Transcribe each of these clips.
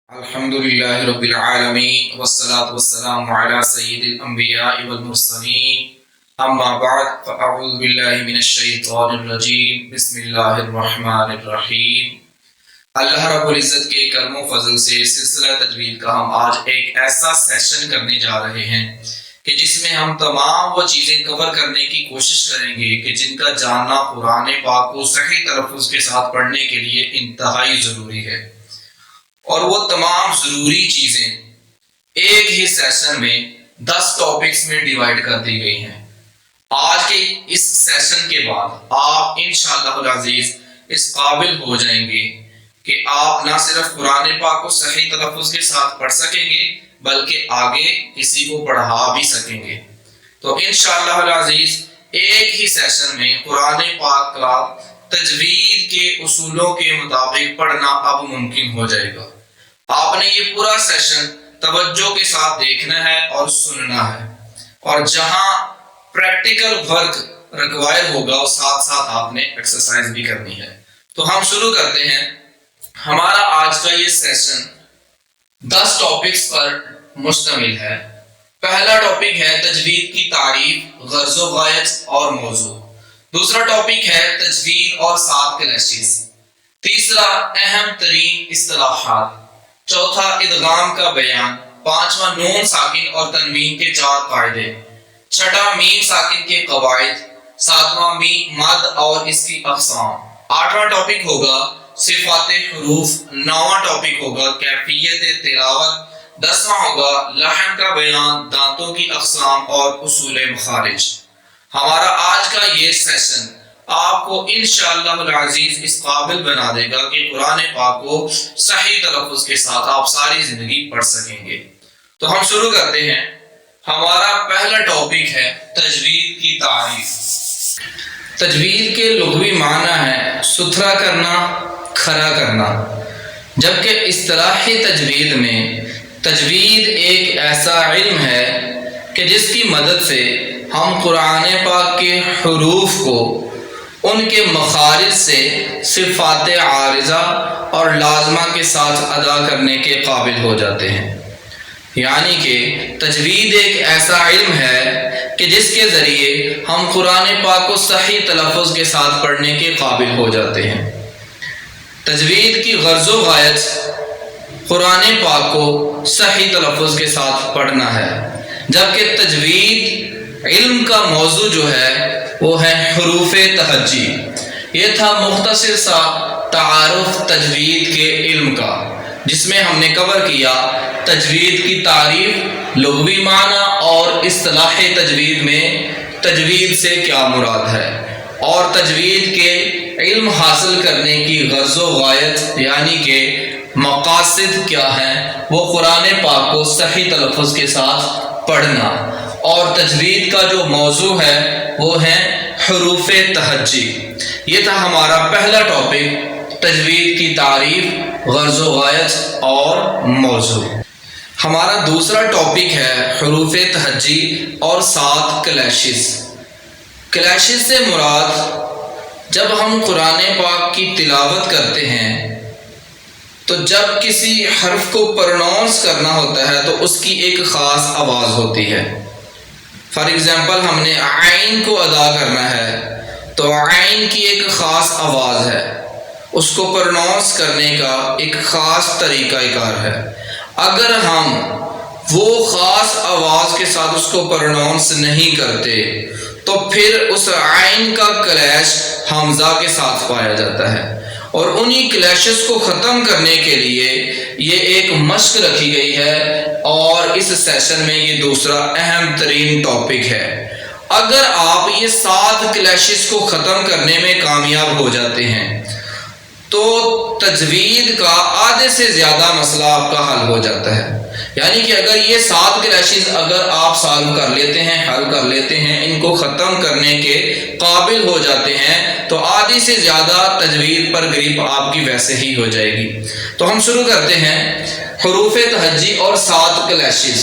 الحمد للہ رب العالمین والصلاة والسلام علی سید الانبیاء والمرسلین اما بعد فاعوذ باللہ من الشیطان الرجیم بسم اللہ الرحمن الرحیم۔ اللہ رب العزت کے کرم و فضل سے سلسلہ تجوید کا ہم آج ایک ایسا سیشن کرنے جا رہے ہیں کہ جس میں ہم تمام وہ چیزیں کور کرنے کی کوشش کریں گے کہ جن کا جاننا قرآن پاک کو صحیح تلفظ کے ساتھ پڑھنے کے لیے انتہائی ضروری ہے، اور وہ تمام ضروری چیزیں ایک ہی سیشن میں 10 ٹاپکس میں ڈیوائیڈ کر دی گئی ہیں۔ آج کے اس سیشن کے بعد آپ انشاءاللہ العزیز اس قابل ہو جائیں گے کہ آپ نہ صرف قرآن پاک کو صحیح تلفظ کے ساتھ پڑھ سکیں گے بلکہ آگے کسی کو پڑھا بھی سکیں گے۔ تو انشاءاللہ العزیز ایک ہی سیشن میں قرآن پاک کا تجوید کے اصولوں کے مطابق پڑھنا اب ممکن ہو جائے گا۔ آپ نے یہ پورا سیشن توجہ کے ساتھ دیکھنا ہے اور سننا ہے، اور جہاں پریکٹیکل ورک ریکوائر ہوگا اور ساتھ ساتھ آپ نے ایکسرسائز بھی کرنی ہے۔ تو ہم شروع کرتے ہیں۔ ہمارا آج کا یہ سیشن 10 ٹاپکس پر مشتمل ہے۔ پہلا ٹاپک ہے تجوید کی تعریف، غرض و غایت اور موضوع۔ دوسرا ٹاپک ہے تجوید اور 7 کلیشز۔ تیسرا اہم ترین اصطلاحات۔ چوتھا ادغام کا بیان۔ پانچواں نون ساکن اور تنوین کے 4 قاعدے۔ چھٹا میم ساکن کے قواعد۔ ساتواں مد اور اس کی اقسام۔ آٹھواں ٹاپک ہوگا صفات حروف۔ نواں ٹاپک ہوگا کیفیت تلاوت۔ 10واں ہوگا لحن کا بیان، دانتوں کی اقسام اور اصول مخارج۔ ہمارا آج کا یہ سیشن آپ کو انشاءاللہ العزیز اس قابل بنا دے گا کہ قرآن پاک کو صحیح تلفظ کے ساتھ آپ ساری زندگی پڑھ سکیں گے۔ تو ہم شروع کرتے ہیں۔ ہمارا پہلا ٹاپک ہے تجوید کی تعریف۔ تجوید کے لغوی معنی ہے ستھرا کرنا، کھڑا کرنا، جبکہ اصطلاحی تجوید میں تجوید ایک ایسا علم ہے کہ جس کی مدد سے ہم قرآن پاک کے حروف کو ان کے مخارج سے صفات عارضہ اور لازمہ کے ساتھ ادا کرنے کے قابل ہو جاتے ہیں۔ یعنی کہ تجوید ایک ایسا علم ہے کہ جس کے ذریعے ہم قرآن پاک کو صحیح تلفظ کے ساتھ پڑھنے کے قابل ہو جاتے ہیں۔ تجوید کی غرض و غایت قرآن پاک کو صحیح تلفظ کے ساتھ پڑھنا ہے، جبکہ تجوید علم کا موضوع جو ہے وہ ہے حروف تہجی۔ یہ تھا مختصر سا تعارف تجوید کے علم کا، جس میں ہم نے کور کیا تجوید کی تعریف، لغوی معنی اور اصطلاح تجوید میں تجوید سے کیا مراد ہے، اور تجوید کے علم حاصل کرنے کی غرض و غایت یعنی کہ مقاصد کیا ہیں، وہ قرآن پاک کو صحیح تلفظ کے ساتھ پڑھنا، اور تجوید کا جو موضوع ہے وہ ہے حروف تہجی۔ یہ تھا ہمارا پہلا ٹاپک، تجوید کی تعریف، غرض و غایت اور موضوع۔ ہمارا دوسرا ٹاپک ہے حروف تہجی اور 7 کلیشز۔ کلیشز سے مراد جب ہم قرآن پاک کی تلاوت کرتے ہیں تو جب کسی حرف کو پروناؤنس کرنا ہوتا ہے تو اس کی ایک خاص آواز ہوتی ہے۔ فار ایگزامپل ہم نے عین کو ادا کرنا ہے تو عین کی ایک خاص آواز ہے، اس کو پروناؤنس کرنے کا ایک خاص طریقہ کار ہے۔ اگر ہم وہ خاص آواز کے ساتھ اس کو پروناؤنس نہیں کرتے تو پھر اس عین کا کلیش حمزہ کے ساتھ پایا جاتا ہے، اور انہی کلیشز کو ختم کرنے کے لیے یہ ایک مشق رکھی گئی ہے، اور اس سیشن میں یہ دوسرا اہم ترین ٹاپک ہے۔ اگر آپ یہ 7 کلیشز کو ختم کرنے میں کامیاب ہو جاتے ہیں تو تجوید کا آدھے سے زیادہ مسئلہ آپ کا حل ہو جاتا ہے۔ یعنی کہ اگر یہ 7 کلیشز اگر آپ سالو کر لیتے ہیں، حل کر لیتے ہیں، ان کو ختم کرنے کے قابل ہو جاتے ہیں تو آدھی سے زیادہ تجوید پر گریپ آپ کی ویسے ہی ہو جائے گی۔ تو ہم شروع کرتے ہیں حروف تہجی اور 7 کلیشز۔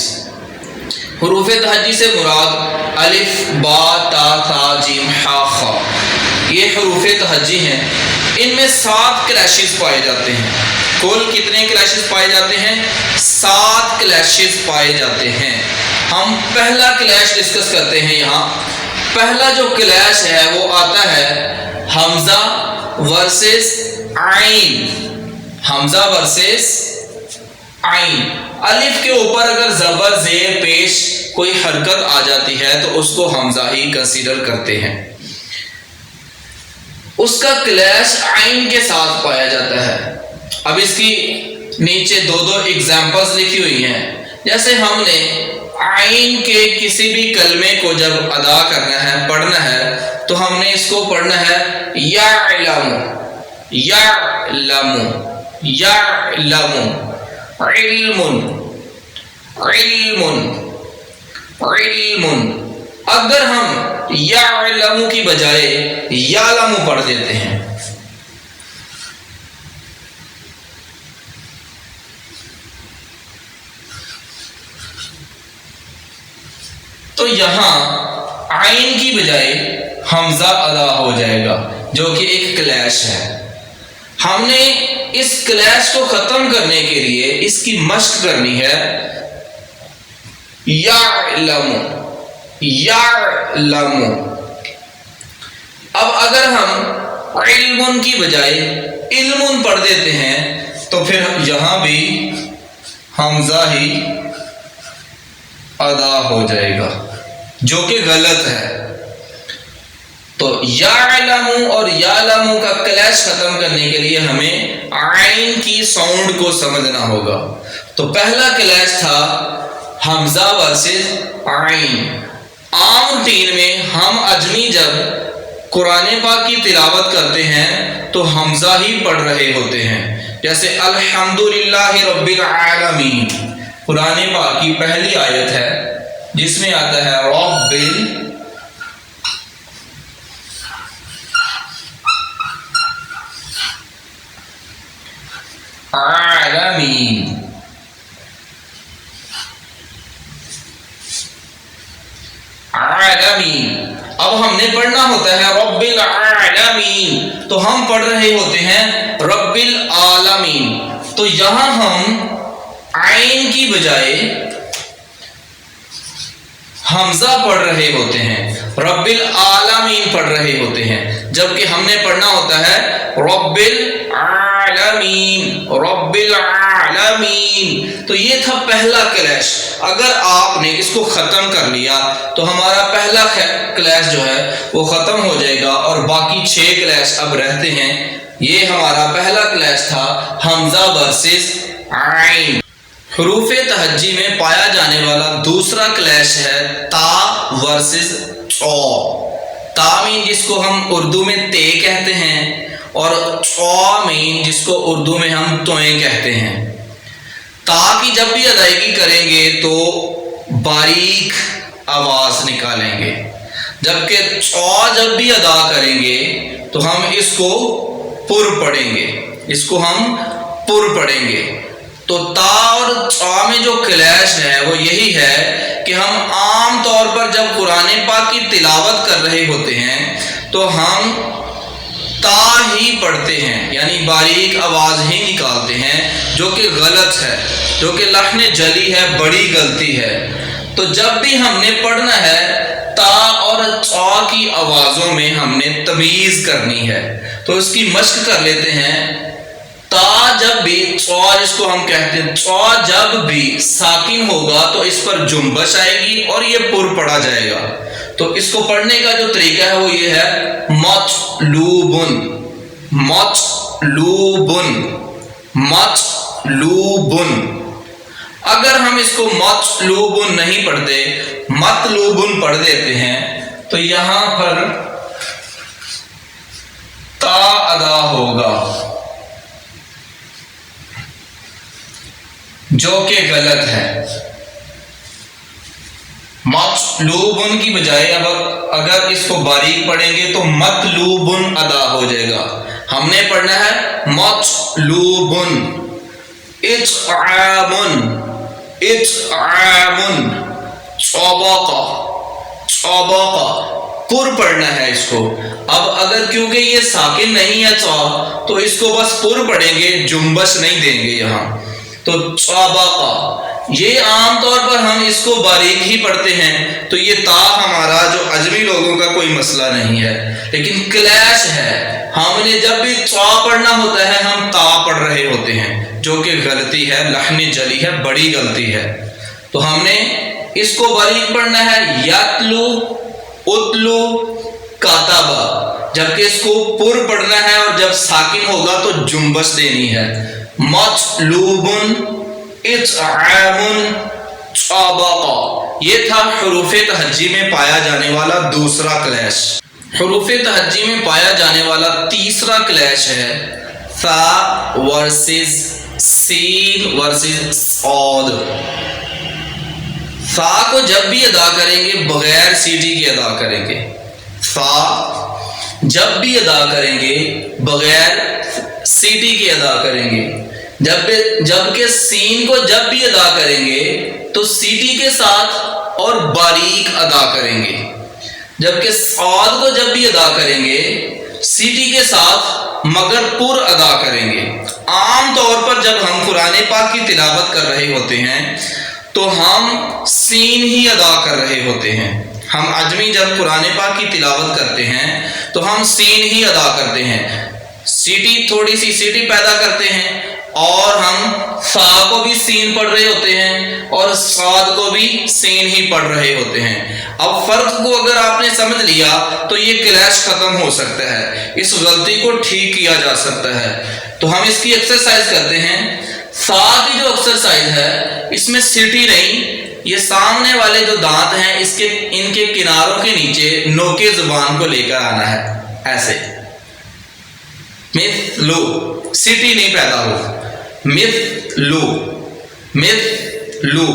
حروف تہجی سے مراد الف، با، تا، ثا، جیم، حا، خا، یہ حروف تہجی ہیں۔ ان میں 7 کلیشز پائے جاتے ہیں. کل کتنے کلیشز پائے جاتے ہیں؟ 7 کلیشز پائے جاتے ہیں. ہم پہلا کلیش ڈسکس کرتے ہیں. یہاں پہلا جو کلیش ہے وہ آتا ہے حمزہ ورسز عین. حمزہ ورسز عین. الف کے اوپر اگر زبر زیر پیش کوئی حرکت آ جاتی ہے تو اس کو حمزہ ہی کنسیڈر کرتے ہیں. اس کا کلیش عین کے ساتھ پایا جاتا ہے. اب اس کی نیچے 2 ایگزامپلز لکھی ہوئی ہیں. جیسے ہم نے عین کے کسی بھی کلمے کو جب ادا کرنا ہے، پڑھنا ہے، تو ہم نے اس کو پڑھنا ہے یعلم، یعلم، یعلم، علم، علم، علم. اگر ہم یعلم کی بجائے یعلم پڑھ دیتے ہیں تو یہاں عین کی بجائے حمزہ ادا ہو جائے گا، جو کہ ایک کلیش ہے. ہم نے اس کلیش کو ختم کرنے کے لیے اس کی مشق کرنی ہے. یعلم، یعلم. اب اگر ہم علم کی بجائے علم پڑھ دیتے ہیں تو پھر یہاں بھی حمزہ ہی ادا ہو جائے گا، جو کہ غلط ہے. تو یعلم اور یعلم کا کلیش ختم کرنے کے لیے ہمیں عین کی ساؤنڈ کو سمجھنا ہوگا. تو پہلا کلیش تھا حمزہ ورسز عین. عام روٹین میں ہم اجمی جب قرآن پاک کی تلاوت کرتے ہیں تو حمزہ ہی پڑھ رہے ہوتے ہیں. جیسے الحمدللہ رب العالمین قرآن پاک کی پہلی آیت ہے جس میں آتا ہے رب العالمین. عالمین. اب ہم نے پڑھنا ہوتا ہے رب العالمین، تو ہم پڑھ رہے ہوتے ہیں رب العالمین. تو یہاں ہم عین کی بجائے حمزہ پڑھ رہے ہوتے ہیں، رب العالمین پڑھ رہے ہوتے ہیں، جبکہ ہم نے پڑھنا ہوتا ہے رب العالمین، رب العالمین. تو یہ تھا پہلا کلیش. اگر آپ نے اس کو ختم کر لیا تو ہمارا پہلا کلیش جو ہے وہ ختم ہو جائے گا، اور باقی 6 کلیش اب رہتے ہیں. یہ ہمارا پہلا کلیش تھا حمزہ ورسز عین. حروف تہجی میں پایا جانے والا دوسرا کلیش ہے تا ورسز چو. تا مین جس کو ہم اردو میں تے کہتے ہیں، اور چو مین جس کو اردو میں ہم توئیں کہتے ہیں. تا کی جب بھی ادائیگی کریں گے تو باریک آواز نکالیں گے، جبکہ چو جب بھی ادا کریں گے تو ہم اس کو پر پڑھیں گے، اس کو ہم پر پڑھیں گے. تو تا اور چا میں جو کلیش ہے وہ یہی ہے کہ ہم عام طور پر جب قرآن پاک کی تلاوت کر رہے ہوتے ہیں تو ہم تا ہی پڑھتے ہیں، یعنی باریک آواز ہی نکالتے ہیں، جو کہ غلط ہے، جو کہ لحن جلی ہے، بڑی غلطی ہے. تو جب بھی ہم نے پڑھنا ہے تا اور چا کی آوازوں میں ہم نے تمیز کرنی ہے. تو اس کی مشق کر لیتے ہیں. تا جب بھی چا جس کو ہم کہتے ہیں، چا جب بھی ساکن ہوگا تو اس پر جنبش آئے گی اور یہ پر پڑا جائے گا. تو اس کو پڑھنے کا جو طریقہ ہے وہ یہ ہے مطلوبن، مطلوبن، مطلوبن. اگر ہم اس کو مطلوبن نہیں پڑھتے، مطلوبن پڑھ دیتے ہیں تو یہاں پر تا ادا ہوگا، جو کہ غلط ہے. مطلوبن کی بجائے اب اگر اس کو باریک پڑھیں گے تو مطلوبن ادا ہو جائے گا. ہم نے پڑھنا ہے مطلوبن، اطعامن، اطعامن، صبق، صبق. پر پڑھنا ہے اس کو. اب اگر کیونکہ یہ ساکن نہیں ہے څا تو اس کو بس پر پڑھیں گے، جنبش نہیں دیں گے یہاں. تو څابقا یہ عام طور پر ہم اس کو باریک ہی پڑھتے ہیں، تو یہ تا ہمارا جو عجمی لوگوں کا کوئی مسئلہ نہیں ہے. لیکن کلیش ہے، ہم نے جب بھی څا پڑھنا ہوتا ہے ہم تا پڑھ رہے ہوتے ہیں، جو کہ غلطی ہے، لحن جلی ہے، بڑی غلطی ہے. تو ہم نے اس کو باریک پڑھنا ہے، یتلو اتلو کاتبا، جبکہ اس کو پر پڑھنا ہے اور جب ساکن ہوگا تو جنبش دینی ہے. مطلوبن اطعام څابقا، یہ تھا حروف تہجی میں پایا جانے والا دوسرا کلیش. حروف تہجی میں پایا جانے والا تیسرا کلیش ہے ثا ورسز سین ورسز صاد. ثا کو جب بھی ادا کریں گے بغیر سیٹی کے ادا کریں گے. ثا جب بھی ادا کریں گے بغیر سیٹی کے ادا کریں گے، جبکہ سین کو جب بھی ادا کریں گے تو سیٹی کے ساتھ اور باریک ادا کریں گے، جبکہ صاد کو جب بھی ادا کریں گے سیٹی کے ساتھ مگر پر ادا کریں گے. عام طور پر جب ہم قرآن پاک کی تلاوت کر رہے ہوتے ہیں تو ہم سین ہی ادا کر رہے ہوتے ہیں. ہم عجمی جب قرآن پاک کی تلاوت کرتے ہیں تو ہم سین ہی ادا کرتے ہیں، سیٹی تھوڑی سی سیٹی پیدا کرتے ہیں، اور ہم ثا کو بھی سین پڑھ رہے ہوتے ہیں اور صاد کو بھی سین ہی پڑھ رہے ہوتے ہیں. اب فرق کو اگر آپ نے سمجھ لیا تو یہ کلیش ختم ہو سکتا ہے، اس غلطی کو ٹھیک کیا جا سکتا ہے. تو ہم اس کی ایکسرسائز کرتے ہیں. ثا کی جو ایکسرسائز ہے اس میں سیٹی نہیں، یہ سامنے والے جو دانت ہیں ان کے کناروں کے نیچے نوکے زبان کو لے کر آنا ہے، ایسے مثلو، سیٹی نہیں پیدا ہو. مثلو مثلو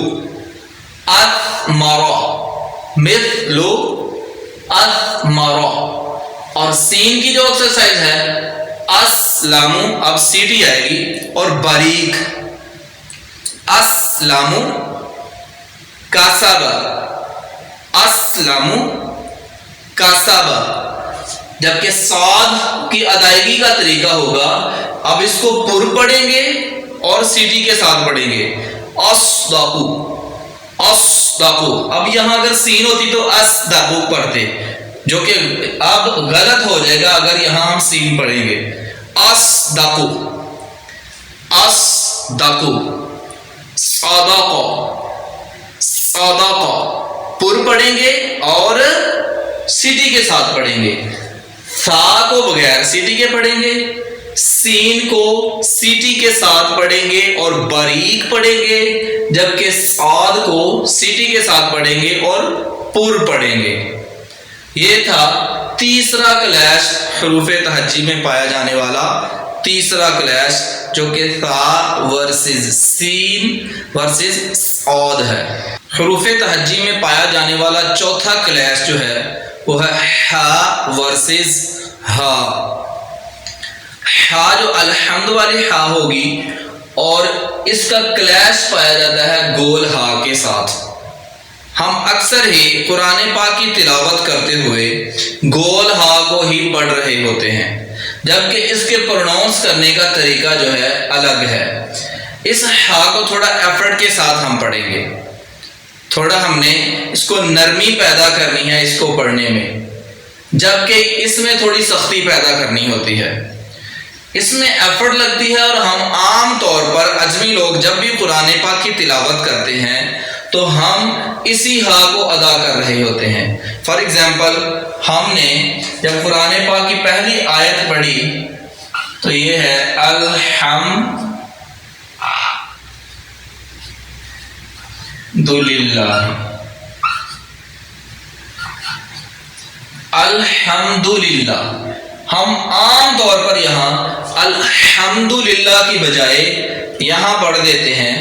اثمرا، مثلو اثمرا. اور سین کی جو ایکسرسائز ہے اسلامو، اب سیٹی آئے گی اور باریک، اسلامو کاسابا، اسلامو کاسابا. جبکہ صاد کی ادائیگی کا طریقہ ہوگا، اب اس کو پر پڑھیں گے اور سیٹی کے ساتھ پڑھیں گے. اصدقو، اصدقو. اب یہاں اگر سین ہوتی تو اصدقو پڑھتے، جو کہ اب غلط ہو جائے گا اگر یہاں ہم سین پڑھیں گے. اصدقو، اصدقو. صدقا، صدقا. پر پڑھیں گے اور سیٹی کے ساتھ پڑھیں گے. ثا کو بغیر سیٹی کے پڑھیں گے، سین کو سیٹی کے ساتھ پڑھیں گے اور باریک پڑھیں گے، جبکہ صاد کو سیٹی کے ساتھ پڑھیں گے اور پر پڑھیں گے. یہ تھا تیسرا کلیش، حروف تہجی میں پایا جانے والا تیسرا کلیش، جو کہ ثا ورسز سین ورسز صاد ہے. حروف تہجی میں پایا جانے والا چوتھا کلیش جو ہے وہ ہے ہا ورسز ہا. ہا جو الحمد والی ہا ہوگی اور اس کا کلیش پایا جاتا ہے گول ہا کے ساتھ. ہم اکثر ہی قرآن پاک کی تلاوت کرتے ہوئے گول ہا کو ہی پڑھ رہے ہوتے ہیں، جبکہ اس کے پروناؤنس کرنے کا طریقہ جو ہے الگ ہے. اس ہا کو تھوڑا ایفرٹ کے ساتھ ہم پڑھیں گے، تھوڑا ہم نے اس کو نرمی پیدا کرنی ہے اس کو پڑھنے میں، جبکہ اس میں تھوڑی سختی پیدا کرنی ہوتی ہے. اس میں ایفرٹ لگتی ہے اور ہم عام طور پر عجمی لوگ جب بھی قرآن پاک کی تلاوت کرتے ہیں تو ہم اسی ہا کو ادا کر رہے ہوتے ہیں. فار ایگزامپل ہم نے جب قرآن پاک کی پہلی آیت پڑھی تو یہ ہے الحمدللہ، الحمدللہ. ہم عام طور پر یہاں الحمدللہ کی بجائے یہاں پڑھ دیتے ہیں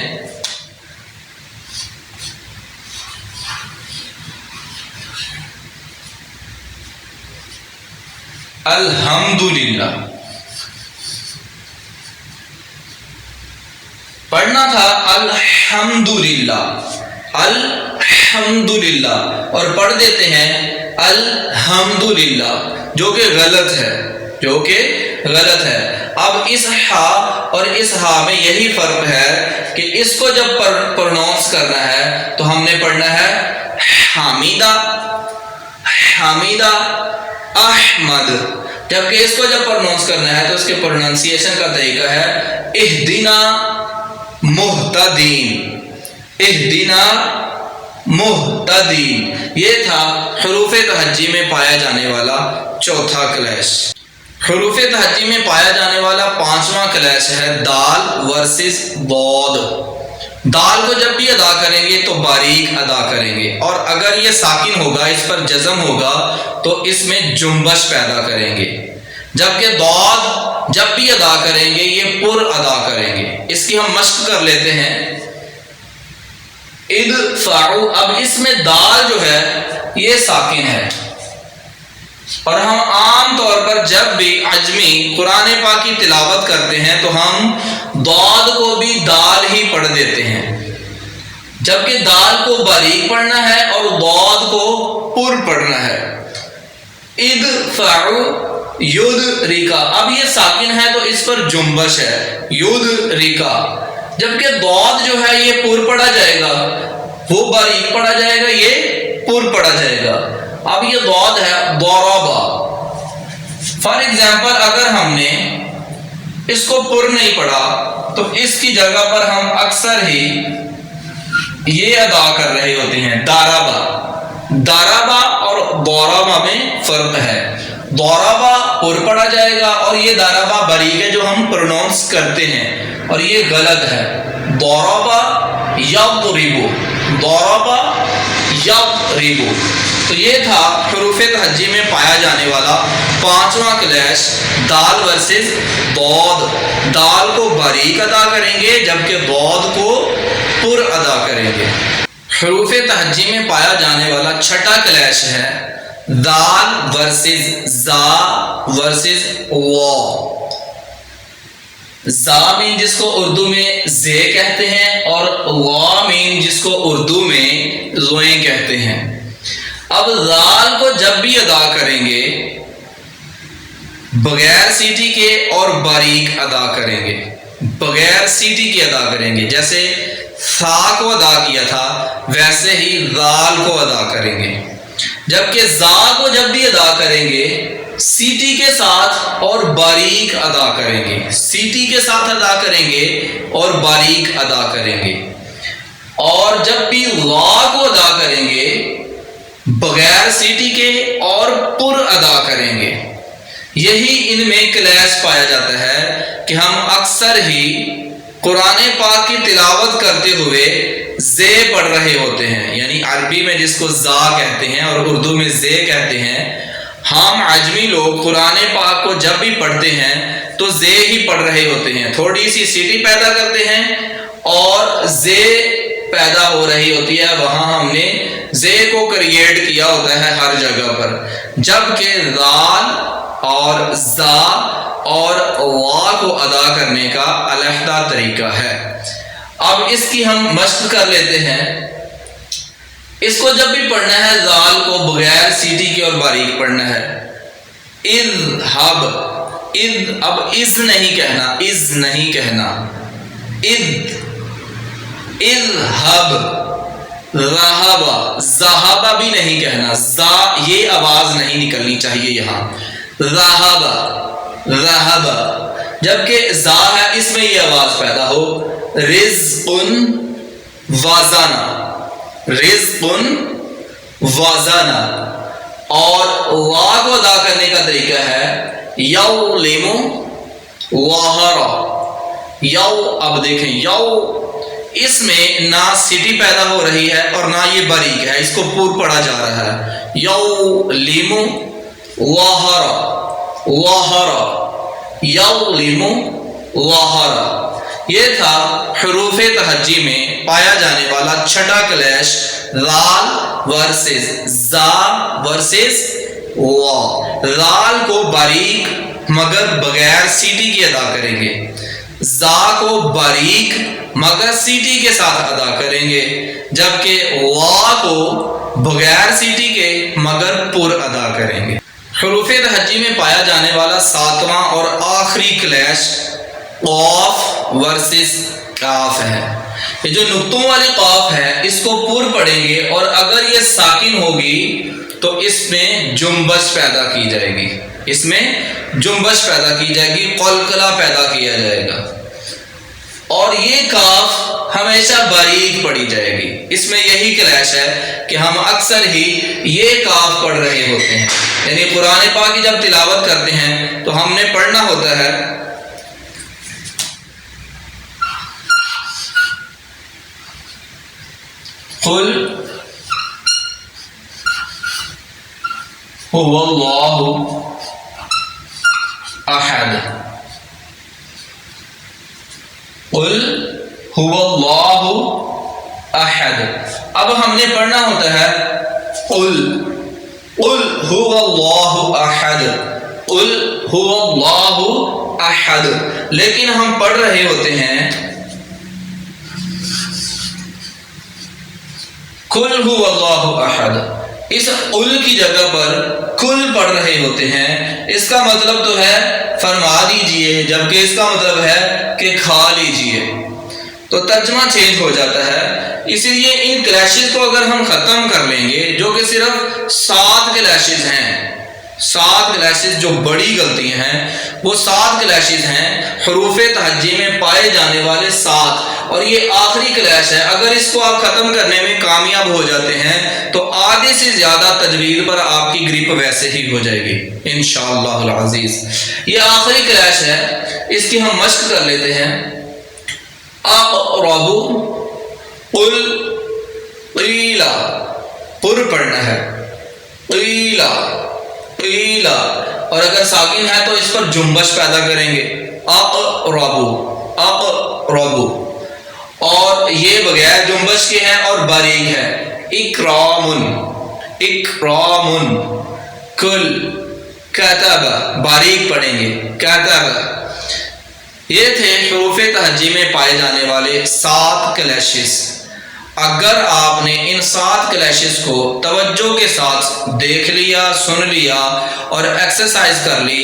الحمدللہ. پڑھنا تھا الحمدللہ، الحمدللہ. الحمدللہ، اور پڑھ دیتے ہیں الحمدللہ، جو کہ غلط ہے، جو کہ غلط ہے۔ اب اس ہا اور اس ہا میں یہی فرق ہے کہ اس کو جب پروناؤنس کرنا ہے تو ہم نے پڑھنا ہے حمیدہ، حمیدہ احمد، جبکہ اس کو جب پروناؤنس کرنا ہے تو اس کے پروننسیشن کا طریقہ ہے اہدنا مہتدین، اہدنا مہتدین۔ یہ تھا حروف تہجی میں پایا جانے والا چوتھا کلیش۔ حروف تہجی میں پایا جانے والا پانچواں کلیش ہے دال ورسز ضاد۔ دال کو جب بھی ادا کریں گے تو باریک ادا کریں گے، اور اگر یہ ساکن ہوگا، اس پر جزم ہوگا تو اس میں جنبش پیدا کریں گے، جبکہ ضاد جب بھی ادا کریں گے یہ پر ادا کریں گے۔ اس کی ہم مشق کر لیتے ہیں۔ ادفعوا، اب اس میں دال جو ہے یہ ساکن ہے، اور ہم عام طور پر جب بھی عجمی قرآن پاک کی تلاوت کرتے ہیں تو ہم ضاد کو بھی دال ہی پڑھ دیتے ہیں، جبکہ دال کو باریک پڑھنا ہے اور ضاد کو پر پڑھنا ہے۔ ادفعوا یدرکا، اب یہ ساکن ہے تو اس پر جنبش ہے، یدرکا، جبکہ ضاد جو ہے یہ پر پڑھا جائے گا، وہ باریک پڑھا جائے گا، یہ پر پڑھا جائے گا۔ اب یہ ضاد ہے ضربا، فار ایگزامپل اگر ہم نے اس کو پر نہیں پڑھا تو اس کی جگہ پر ہم اکثر ہی یہ ادا کر رہے ہوتے ہیں ضربا۔ ضربا اور ضربا میں فرق ہے، ضربا پر پڑھا جائے گا اور یہ ضربا باریک ہے جو ہم پروناؤنس کرتے ہیں، اور یہ غلط ہے۔ ضربا یضرب، ضربا یضرب۔ تو یہ تھا حروف تہجی میں پایا جانے والا پانچواں کلیش دال ورسز ضاد۔ دال کو باریک ادا کریں گے جبکہ ضاد کو پر ادا کریں گے۔ حروف تہجی میں پایا جانے والا چھٹا کلیش ہے دال ورسز زا ورسز وا۔ زا مین جس کو اردو میں زے کہتے ہیں، اور وا مین جس کو اردو میں زوئیں کہتے ہیں۔ اب زال کو جب بھی ادا کریں گے بغیر سیٹی کے اور باریک ادا کریں گے، بغیر سیٹی کے ادا کریں گے، جیسے سا کو ادا کیا تھا ویسے ہی زال کو ادا کریں گے، جبکہ زا کو جب بھی ادا کریں گے سیٹی کے ساتھ اور باریک ادا کریں گے، سیٹی کے ساتھ ادا کریں گے اور باریک ادا کریں گے، اور جب بھی وا کو ادا کریں گے بغیر سیٹی کے اور پر ادا کریں گے۔ یہی ان میں کلیش پایا جاتا ہے کہ ہم اکثر ہی قرآن پاک کی تلاوت کرتے ہوئے زے پڑھ رہے ہوتے ہیں، یعنی عربی میں جس کو زا کہتے ہیں اور اردو میں زے کہتے ہیں۔ ہم عجمی لوگ قرآن پاک کو جب بھی پڑھتے ہیں تو زے ہی پڑھ رہے ہوتے ہیں، تھوڑی سی سیٹی پیدا کرتے ہیں اور زے پیدا ہو رہی ہوتی ہے، وہاں ہم نے زے کو کریٹ کیا ہوتا ہے ہر جگہ پر، جبکہ زال اور زا اور وا کو ادا کرنے کا علیحدہ طریقہ ہے۔ اب اس کی ہم مشق کر لیتے ہیں۔ اس کو جب بھی پڑھنا ہے زال کو بغیر سیٹی کے اور باریک پڑھنا ہے۔ اذهب، اب از نہیں کہنا، از نہیں کہنا، اذهب، ذهب، ذهب بھی نہیں کہنا، زا یہ آواز نہیں نکلنی چاہیے یہاں، ذهب، ذهب، جبکہ زا ہے اس میں یہ آواز پیدا ہو، رزق وزنا، رزق وزنا، اور وا کو ادا کرنے کا طریقہ ہے یولم وہر، یو، اب دیکھیں یو اس میں نہ سیٹی پیدا ہو رہی ہے اور نہ یہ باریک ہے، اس کو پور پڑھا جا رہا ہے، یولم وہر، وہر، یولم وہر۔ یہ تھا حروف تہجی میں پایا جانے والا چھٹا کلیش زال ورسز زا ورسز وا۔ زال کو باریک مگر بغیر سیٹی کی ادا کریں گے، زا کو باریک مگر سیٹی کے ساتھ ادا کریں گے، جبکہ وا کو بغیر سیٹی کے مگر پر ادا کریں گے۔ حروف تہجی میں پایا جانے والا ساتواں اور آخری کلیش قاف ورسز کاف ہے۔ یہ جو نقطوں والے قاف ہے اس کو پر پڑھیں گے، اور اگر یہ ساکن ہوگی تو اس میں جنبش پیدا کی جائے گی، اس میں جنبش پیدا کی جائے گی، قلقلہ پیدا کیا جائے گا، اور یہ کاف ہمیشہ باریک پڑھی جائے گی۔ اس میں یہی کلیش ہے کہ ہم اکثر ہی یہ کاف پڑھ رہے ہوتے ہیں، یعنی قرآن پاک کی جب تلاوت کرتے ہیں تو ہم نے پڑھنا ہوتا ہے قل هو اللہ احد، قل هو اللہ احد۔ اب ہم نے پڑھنا ہوتا ہے قل هو اللہ احد، قل هو اللہ احد، لیکن ہم پڑھ رہے ہوتے ہیں قل هو اللہ احد، اس قل کی جگہ پر کل پڑھ رہے ہوتے ہیں۔ اس کا مطلب تو ہے فرما دیجئے، جبکہ اس کا مطلب ہے کہ کھا لیجئے، تو ترجمہ چینج ہو جاتا ہے۔ اسی لیے ان کلیشز کو اگر ہم ختم کر لیں گے، جو کہ صرف 7 کلیشز ہیں، 7 کلیشز جو بڑی غلطیاں ہیں وہ 7 کلیشز ہیں حروف تہجی میں پائے جانے والے 7، اور یہ آخری کلیش ہے۔ اگر اس کو آپ ختم کرنے میں کامیاب ہو جاتے ہیں تو آدھے سے زیادہ تجوید پر آپ کی گرپ ویسے ہی ہو جائے گی انشاءاللہ العزیز۔ یہ آخری کلیش ہے، اس کی ہم مشق کر لیتے ہیں۔ اقرب، قل قیل، پر پڑھنا ہے، قیل قیل، اور اگر ساکن ہے تو اس پر جنبش پیدا کریں گے، اقرب اقرب، اور یہ بغیر جنبش کے ہیں اور باریک ہے، اکرام اکرام، کل کتب، باریک پڑھیں گے، کتب۔ یہ تھے حروف تہجی میں پائے جانے والے 7 کلیشز۔ اگر آپ نے ان 7 کلیشز کو توجہ کے ساتھ دیکھ لیا، سن لیا اور ایکسرسائز کر لی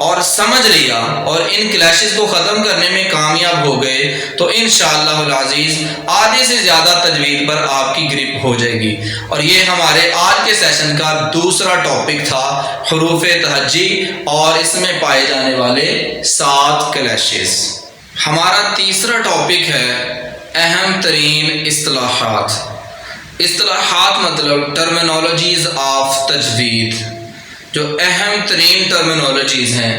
اور سمجھ لیا اور ان کلیشز کو ختم کرنے میں کامیاب ہو گئے تو انشاءاللہ العزیز آدھے سے زیادہ تجوید پر آپ کی گرپ ہو جائے گی۔ اور یہ ہمارے آج کے سیشن کا دوسرا ٹاپک تھا حروف تہجی اور اس میں پائے جانے والے 7 کلیشز۔ ہمارا تیسرا ٹاپک ہے اہم ترین اصطلاحات۔ اصطلاحات مطلب ٹرمینالوجیز آف تجوید، جو اہم ترین ٹرمینالوجیز ہیں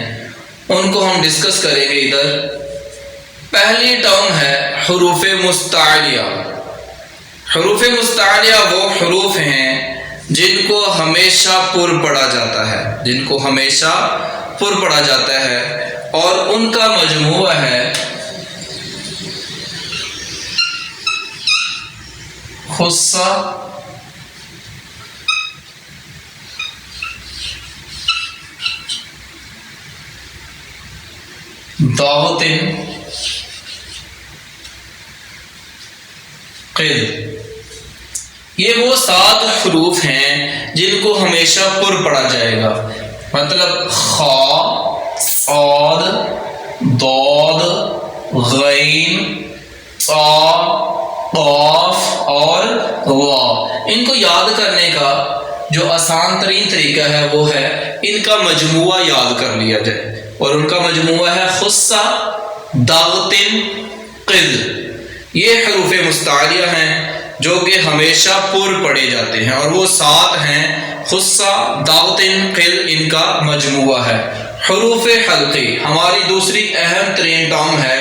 ان کو ہم ڈسکس کریں گے ادھر۔ پہلی ٹرم ہے حروف مستعلیہ۔ حروف مستعلیہ وہ حروف ہیں جن کو ہمیشہ پر پڑھا جاتا ہے، جن کو ہمیشہ پر پڑھا جاتا ہے، اور ان کا مجموعہ ہے خصہ، ضاغط، قید۔ یہ وہ 7 حروف ہیں جن کو ہمیشہ پر پڑھا جائے گا، مطلب خا، صاد، ضاد، غین، طا، قاف اور وا۔ ان کو یاد کرنے کا جو آسان ترین طریقہ ہے وہ ہے ان کا مجموعہ یاد کر لیا جائے، اور ان کا مجموعہ ہے خصہ، ضاغط، قید۔ یہ حروف مستعلیہ ہیں جو کہ ہمیشہ پر پڑھے جاتے ہیں، اور وہ 7 ہیں، خصہ، ضاغط، قید، ان کا مجموعہ ہے۔ حروف حلقی، ہماری دوسری اہم ترین ٹرم ہے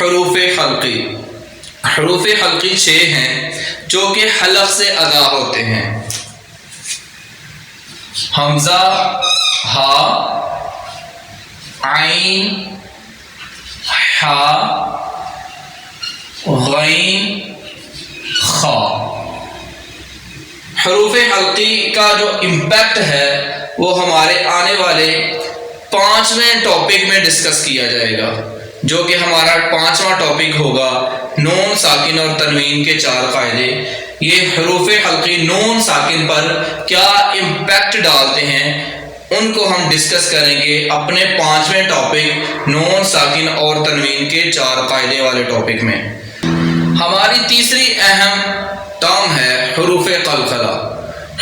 حروف حلقی۔ حروف حلقی 6 ہیں جو کہ حلق سے ادا ہوتے ہیں۔ حمزہ، ہا، عین، حا، غین، خا۔ حروف حلقی کا جو امپیکٹ ہے وہ ہمارے آنے والے 5ویں ٹاپک میں ڈسکس کیا جائے گا۔ جو کہ ہمارا 5واں ٹاپک ہوگا، نون ساکن اور تنوین کے 4 قاعدے۔ یہ حروف حلقی نون ساکن پر کیا امپیکٹ ڈالتے ہیں ان کو ہم ڈسکس کریں گے اپنے 5ویں ٹاپک نون ساکن اور تنوین کے 4 قاعدے والے ٹاپک میں۔ ہماری تیسری اہم ٹرم ہے حروف قلقلہ۔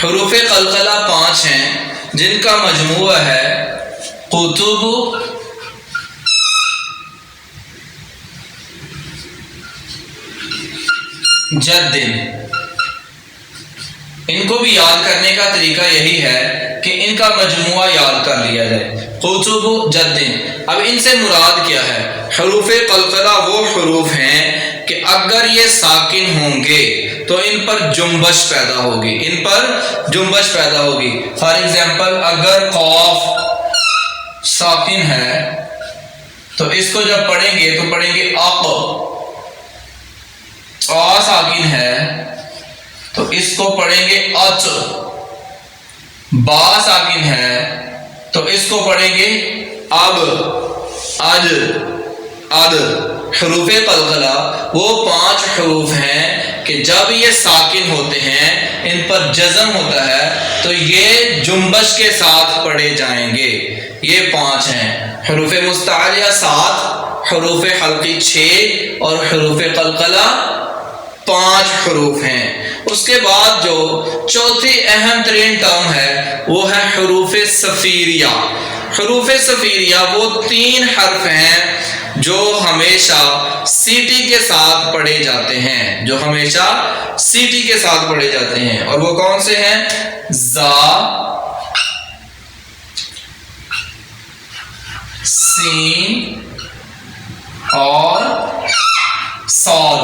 حروف قلقلہ 5 ہیں جن کا مجموعہ ہے قطب، جد۔ ان کو بھی یاد کرنے کا طریقہ یہی ہے کہ ان کا مجموعہ یاد کر لیا جائے، قطب، جد۔ اب ان سے مراد کیا ہے؟ حروف قلقلہ وہ حروف ہیں کہ اگر یہ ساکن ہوں گے تو ان پر جنبش پیدا ہوگی، ان پر جنبش پیدا ہوگی۔ فار ایگزامپل اگر قاف ساکن ہے تو اس کو جب پڑھیں گے تو پڑھیں گے اق۔ آ ساکن ہے تو اس کو پڑھیں گے اچ۔ با ساکن ہے تو اس کو پڑھیں گے اب، اج، اد۔ حروف قلقلہ وہ 5 حروف ہیں کہ جب یہ ساکن ہوتے ہیں، ان پر جزم ہوتا ہے تو یہ جنبش کے ساتھ پڑھے جائیں گے۔ یہ 5 ہیں، حروف مستعلیہ 7، حروف حلقی 6 اور حروف قلقلہ 5 حروف ہیں۔ اس کے بعد جو چوتھی اہم ترین ٹرم ہے وہ ہے حروف صفیریہ۔ حروف صفیریہ وہ 3 حرف ہیں جو ہمیشہ سیٹی کے ساتھ پڑھے جاتے ہیں، جو ہمیشہ سیٹی کے ساتھ پڑھے جاتے ہیں، اور وہ کون سے ہیں؟ زا، سین اور صاد۔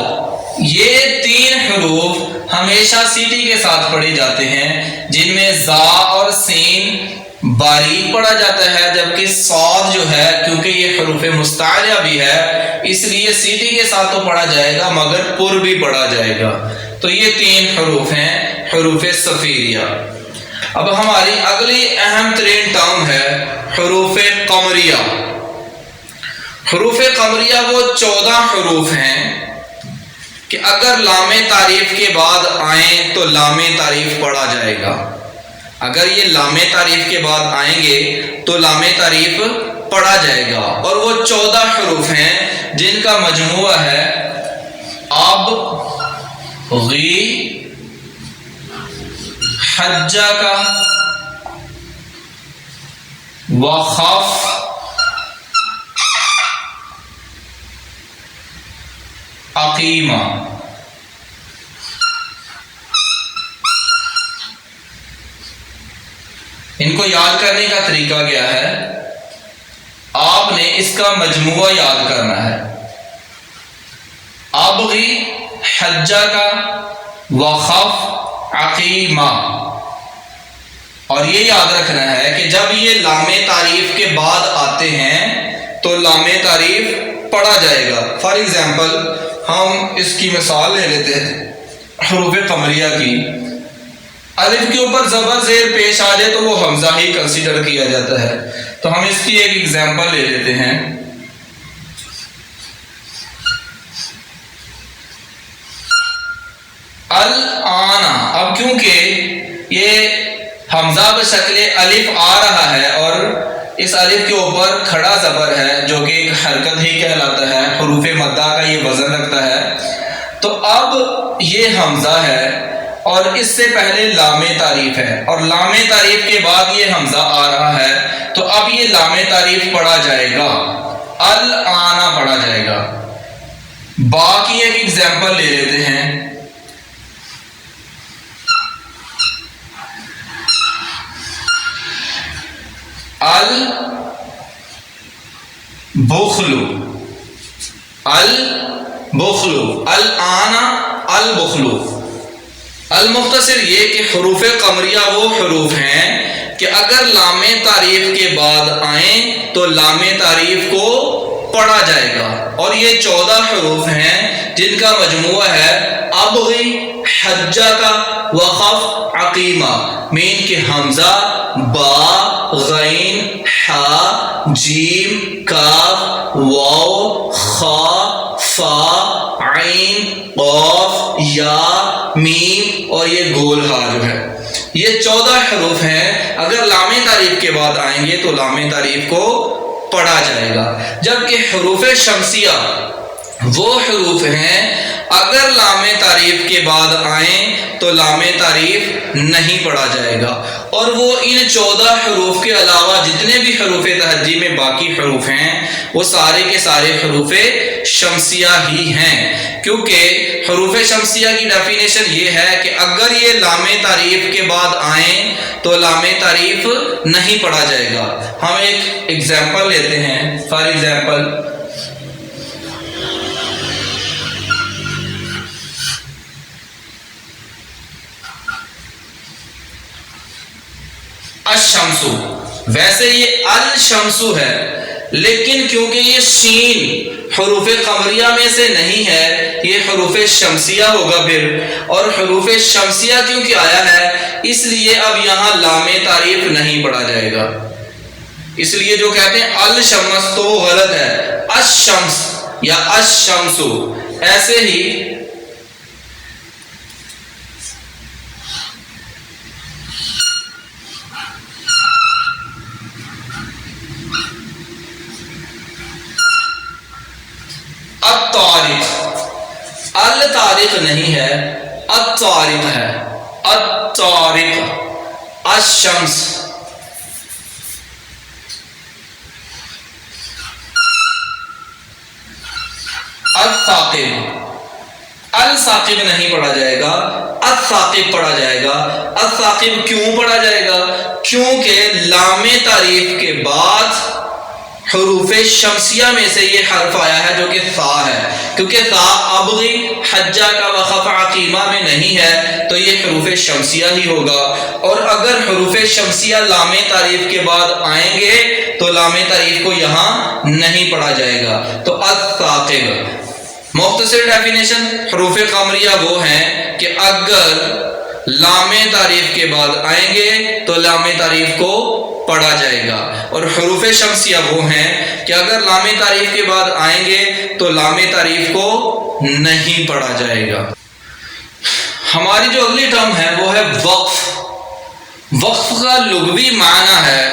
یہ 3 حروف ہمیشہ سیٹی کے ساتھ پڑھے جاتے ہیں، جن میں زا اور سین باریک پڑھا جاتا ہے، جبکہ صاد جو ہے کیونکہ یہ حروف مستعلیہ بھی ہے اس لیے سیٹی کے ساتھ تو پڑھا جائے گا مگر پر بھی پڑھا جائے گا۔ تو یہ 3 حروف ہیں حروف صفیریہ۔ اب ہماری اگلی اہم ترین ٹرم ہے حروف قمریہ۔ حروف قمریہ وہ 14 حروف ہیں کہ اگر لام تعریف کے بعد آئیں تو لام تعریف پڑھا جائے گا۔ اگر یہ لام تعریف کے بعد آئیں گے تو لام تعریف پڑھا جائے گا، اور وہ 14 حروف ہیں جن کا مجموعہ ہے اب، غی، حجہ کا، وخف، عقیمہ۔ ان کو یاد کرنے کا طریقہ کیا ہے؟ آپ نے اس کا مجموعہ یاد کرنا ہے، ابغی، حجہ کا، وخف، عقیمہ، اور یہ یاد رکھنا ہے کہ جب یہ لام تعریف کے بعد آتے ہیں تو لام تعریف پڑھا جائے گا۔ فار ایگزامپل ہم اس کی مثال لے لیتے ہیں حروف قمریہ کی۔ الف کے اوپر زبر زیر پیش آ جائے تو وہ حمزہ ہی کنسیڈر کیا جاتا ہے، تو ہم اس کی ایک ایگزامپل لے لیتے ہیں۔ الآن، اب کیونکہ یہ حمزہ بشکل الف آ رہا ہے اور اس الف کے اوپر کھڑا زبر ہے جو کہ ایک حرکت ہی کہلاتا ہے، حروف مدہ کا یہ وزن رکھتا ہے، تو اب یہ حمزہ ہے اور اس سے پہلے لام تعریف ہے، اور لام تعریف کے بعد یہ حمزہ آ رہا ہے، تو اب یہ لام تعریف پڑھا جائے گا، الآن پڑھا جائے گا۔ با کی ایک ایگزامپل لے لیتے ہیں۔ البخل، البخل، الآن البخل۔ المختصر یہ کہ حروف قمریہ وہ حروف ہیں کہ اگر لام تعریف کے بعد آئیں تو لام تعریف کو پڑھا جائے گا، اور یہ 14 حروف ہیں جن کا مجموعہ ہے ابغی، حجہ کا، وخف، عقیمہ، مین کے حمزہ، با، غین، ح، ہا جیم کاف واو خا فا عین قاف یا میم اور یہ گول ہا جو ہے، یہ 14 حروف ہیں. اگر لام تعریف کے بعد آئیں گے تو لام تعریف کو پڑھا جائے گا. جبکہ حروف شمسیہ وہ حروف ہیں اگر لام تعریف کے بعد آئیں تو لام تعریف نہیں پڑھا جائے گا. اور وہ ان 14 حروف کے علاوہ جتنے بھی حروف تہجی میں باقی حروف ہیں وہ سارے کے سارے حروف شمسیہ ہی ہیں، کیونکہ حروف شمسیہ کی ڈیفینیشن یہ ہے کہ اگر یہ لام تعریف کے بعد آئیں تو لام تعریف نہیں پڑھا جائے گا. ہم ایک ایگزامپل لیتے ہیں. فار ایگزامپل الشمسو، ویسے یہ الشمسو ہے لیکن کیونکہ یہ شین حروف قمریہ میں سے نہیں ہے یہ حروف شمسیہ ہوگا پھر، اور حروف شمسیہ کیونکہ آیا ہے اس لیے اب یہاں لام تعریف نہیں پڑھا جائے گا. اس لیے جو کہتے ہیں الشمس تو وہ غلط ہے، الشمس یا الشمسو. ایسے ہی الطارق، الطارق نہیں ہے الطارق ہے، الطارق. الشمس، الثاقب، الثاقب نہیں پڑھا جائے گا، الثاقب پڑھا جائے گا. الثاقب کیوں پڑھا جائے گا؟ کیونکہ لام تعریف کے بعد حروف شمسیہ میں سے یہ حرف آیا ہے جو کہ ثا ہے، کیونکہ ثا ابغی حجہ کا وخف عقیمہ میں نہیں ہے تو یہ حروف شمسیہ ہی ہوگا. اور اگر حروف شمسیہ لام تعریف کے بعد آئیں گے تو لام تعریف کو یہاں نہیں پڑھا جائے گا. تو الثاقب. مختصر ڈیفینیشن، حروف قمریہ وہ ہیں کہ اگر لام تعریف کے بعد آئیں گے تو لام تعریف کو پڑھا جائے گا، اور حروف شمسیہ وہ ہیں کہ اگر لام تعریف کے بعد آئیں گے تو لام تعریف کو نہیں پڑھا جائے گا. ہماری جو اگلی ٹرم ہے وہ ہے وقف. وقف کا لغوی معنی ہے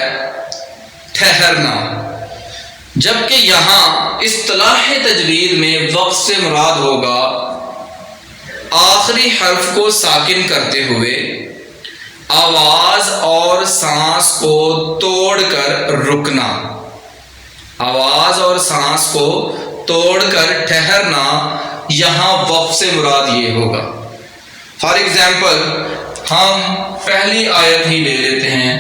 ٹھہرنا، جبکہ یہاں اصطلاح تجوید میں وقف سے مراد ہوگا آخری حرف کو ساکن کرتے ہوئے آواز اور سانس کو توڑ کر رکنا، آواز اور سانس کو توڑ کر ٹھہرنا، یہاں وقف سے مراد یہ ہوگا. فار ایگزامپل ہم پہلی آیت ہی لے لیتے ہیں،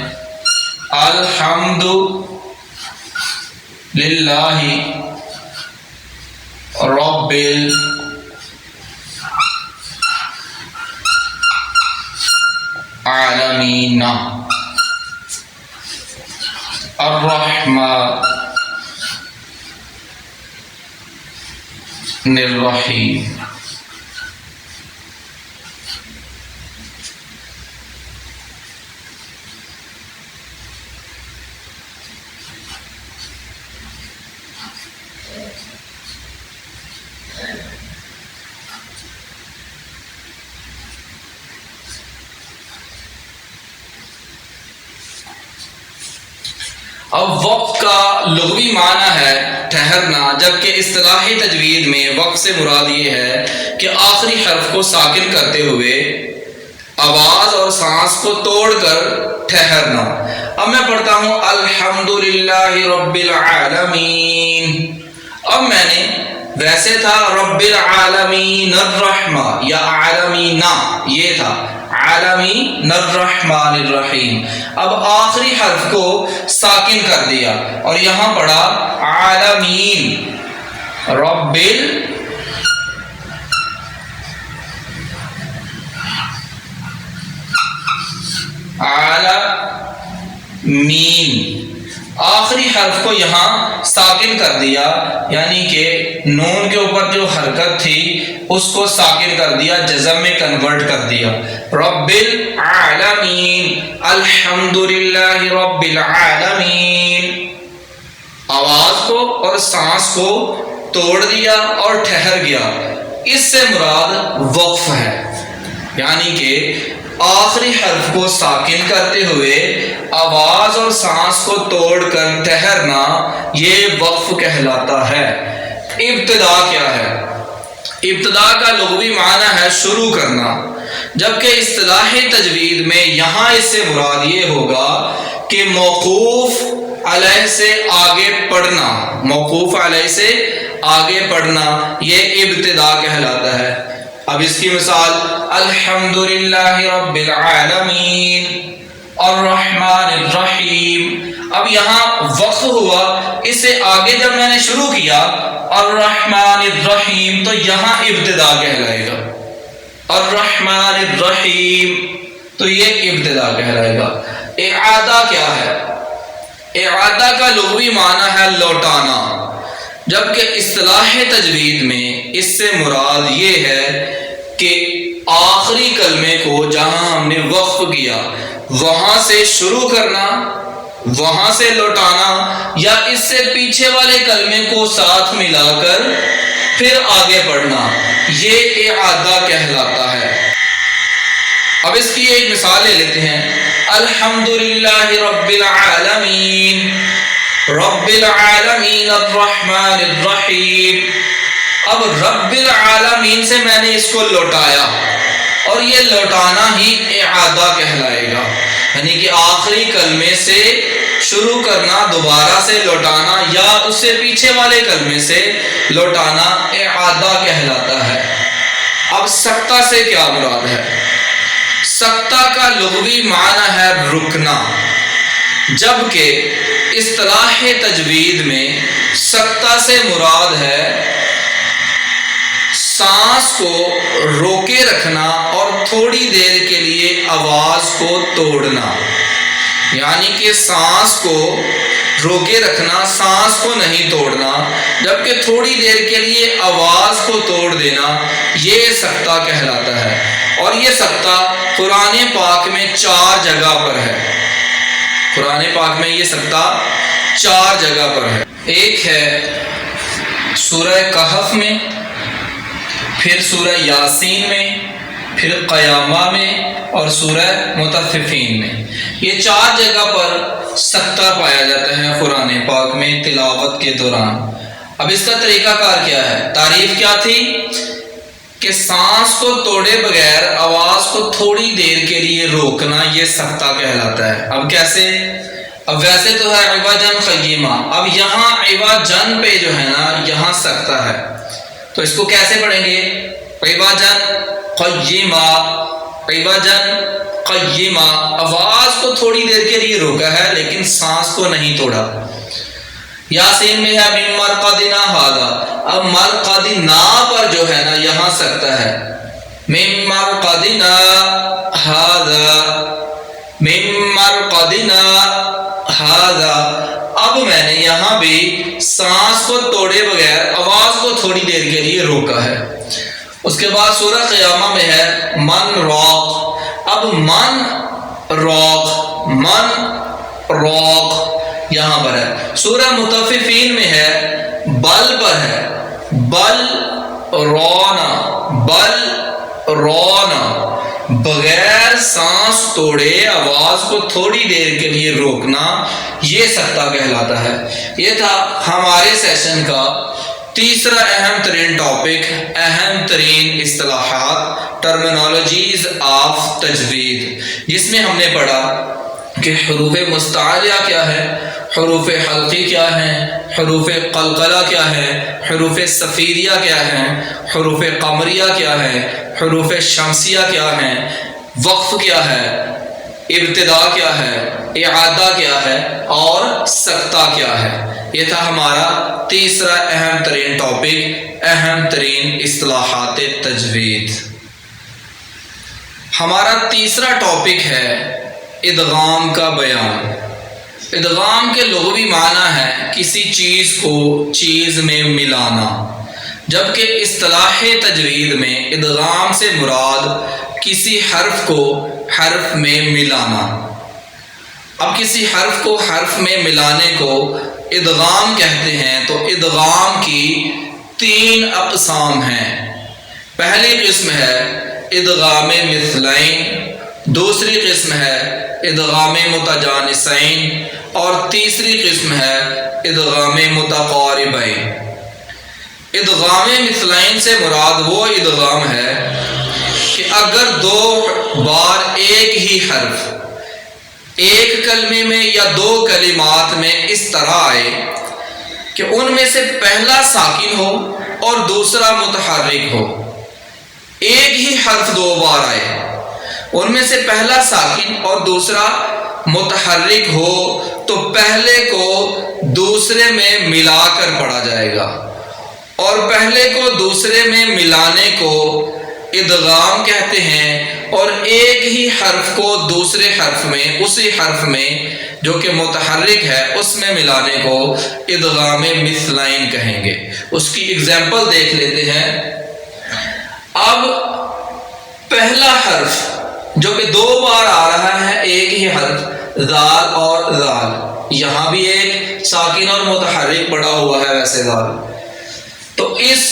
الحمد للہ رب العالمین الرحمن الرحیم. اب وقف کا لغوی معنی ہے ٹھہرنا، جبکہ اصطلاحی تجوید میں وقف سے مراد یہ ہے کہ آخری حرف کو ساکن کرتے ہوئے آواز اور سانس کو توڑ کر ٹھہرنا. اب میں پڑھتا ہوں الحمدللہ رب العالمین. اب میں نے ویسے تھا رب العالمین الرحمن یا عالمینا، یہ تھا عالمین الرحمن الرحیم. اب آخری حرف کو ساکن کر دیا اور یہاں پڑھا عالمین رب العالمین. آخری حرف کو یہاں ساکن کر دیا، یعنی کہ نون کے اوپر جو حرکت تھی اس کو ساکن کر دیا، جزم میں کنورٹ کر دیا. رب العالمین الحمدللہ رب العالمین. آواز کو اور سانس کو توڑ دیا اور ٹھہر گیا، اس سے مراد وقف ہے، یعنی کہ آخری حرف کو ساکن کرتے ہوئے آواز اور سانس کو توڑ کر ٹھہرنا، یہ وقف کہلاتا ہے۔ ابتدا کیا ہے؟ ابتدا کا لغوی معنی ہے شروع کرنا، جبکہ اصطلاح تجوید میں یہاں اس سے مراد یہ ہوگا کہ موقوف علیہ سے آگے پڑھنا، موقوف علیہ سے آگے پڑھنا یہ ابتدا کہلاتا ہے۔ اب اس کی مثال الحمدللہ رب العالمین الرحمن الرحیم، اب یہاں وقف ہوا، اس سے آگے جب میں نے شروع کیا الرحمن الرحیم تو یہاں ابتدا کہلائے گا، الرحمن الرحیم تو یہ ابتدا کہلائے گا۔ اعادہ کیا ہے؟ اعادہ کا لغوی معنی ہے لوٹانا، جبکہ اصطلاح تجوید میں اس سے مراد یہ ہے کہ آخری کلمے کو جہاں ہم نے وقف کیا وہاں سے شروع کرنا، وہاں سے لوٹانا، یا اس سے پیچھے والے کلمے کو ساتھ ملا کر پھر آگے پڑھنا، یہ اعادہ کہلاتا ہے۔ اب اس کی ایک مثال لے لیتے ہیں، الحمدللہ رب العالمین رب العالمین الرحمن الرحیم۔ اب رب العالمین سے میں نے اس کو لوٹایا، اور یہ لوٹانا ہی اعادہ کہلائے گا، یعنی کہ آخری کلمے سے شروع کرنا، دوبارہ سے لوٹانا، یا اس سے پیچھے والے کلمے سے لوٹانا اعادہ کہلاتا ہے۔ اب سکتہ سے کیا مراد ہے؟ سکتہ کا لغوی معنی ہے رکنا، جبکہ اصطلاح تجوید میں سکتہ سے مراد ہے سانس کو روکے رکھنا اور تھوڑی دیر کے لیے آواز کو توڑنا، یعنی کہ سانس کو روکے رکھنا، سانس کو نہیں توڑنا، جبکہ تھوڑی دیر کے لیے آواز کو توڑ دینا، یہ سکتہ کہلاتا ہے۔ اور یہ سکتہ قرآن پاک میں 4 جگہ پر ہے، قرآن پاک میں یہ سکتہ 4 جگہ پر ہے۔ ایک ہے سورہ کہف میں، پھر سورہ یاسین میں، پھر قیامہ میں، اور سورہ مطففین میں۔ یہ 4 جگہ پر سکتہ پایا جاتا ہے قرآن پاک میں تلاوت کے دوران۔ اب اس کا طریقہ کار کیا ہے؟ تعریف کیا تھی کہ سانس کو توڑے بغیر آواز کو تھوڑی دیر کے لیے روکنا، یہ سکتہ کہلاتا ہے۔ اب کیسے؟ اب ویسے تو ہے عوجن قیمہ، اب یہاں عوجن پہ جو ہے نا یہاں سکتہ ہے، تو اس کو کیسے پڑھیں گے؟ عوجن قیمہ، عوجن قیمہ، آواز کو تھوڑی دیر کے لیے روکا ہے لیکن سانس کو نہیں توڑا۔ یاسین میں ہے من مرقدنا ھذا، اب مرقدنا پر جو ہے نا یہاں سکتہ ہے، من مرقدنا ھذا، من مرقدنا ھذا۔ اب میں نے یہاں بھی سانس کو توڑے بغیر آواز کو تھوڑی دیر کے لیے روکا ہے۔ اس کے بعد سورہ قیامہ میں ہے من راق، اب من راق، من راق یہاں پر ہے۔ سورہ مطففین میں ہے بل پر ہے، بل رونا، بل رونا، بغیر سانس توڑے آواز کو تھوڑی دیر کے لیے روکنا، یہ سکتہ کہلاتا ہے۔ یہ تھا ہمارے سیشن کا تیسرا اہم ترین ٹاپک، اہم ترین اصطلاحات، ٹرمینالوجیز آف تجوید، جس میں ہم نے پڑھا کہ حروف مستعلیہ کیا ہے، حروف حلقی کیا ہیں، حروف قلقلہ کیا ہے، حروف صفیریہ کیا ہیں، حروف قمریہ کیا ہے، حروف شمسیہ کیا ہیں، وقف کیا ہے، ابتدا کیا ہے، اعادہ کیا ہے، اور سکتہ کیا ہے۔ یہ تھا ہمارا تیسرا اہم ترین ٹاپک، اہم ترین اصطلاحات تجوید۔ ہمارا تیسرا ٹاپک ہے ادغام کا بیان۔ ادغام کے لغوی معنی ہے کسی چیز کو چیز میں ملانا، جبکہ اصطلاح تجوید میں ادغام سے مراد کسی حرف کو حرف میں ملانا۔ اب کسی حرف کو حرف میں ملانے کو ادغام کہتے ہیں، تو ادغام کی 3 اقسام ہیں۔ پہلی قسم ہے ادغام مثلین، دوسری قسم ہے ادغام متجانسین، اور تیسری قسم ہے ادغام متقاربین۔ ادغام مثلین سے مراد وہ ادغام ہے کہ اگر 2 بار ایک ہی حرف ایک کلمے میں یا 2 کلمات میں اس طرح آئے کہ ان میں سے پہلا ساکن ہو اور دوسرا متحرک ہو، ایک ہی حرف 2 بار آئے، ان میں سے پہلا ساکن اور دوسرا متحرک ہو، تو پہلے کو دوسرے میں ملا کر پڑھا جائے گا، اور پہلے کو دوسرے میں ملانے کو ادغام کہتے ہیں، اور ایک ہی حرف کو دوسرے حرف میں، اسی حرف میں جو کہ متحرک ہے اس میں ملانے کو ادغام مثلین کہیں گے۔ اس کی اگزامپل دیکھ لیتے ہیں۔ اب پہلا حرف جو کہ 2 بار آ رہا ہے، ایک ہی حرف ذال اور ذال، یہاں بھی ایک ساکن اور متحرک پڑا ہوا ہے ویسے ذال، تو اس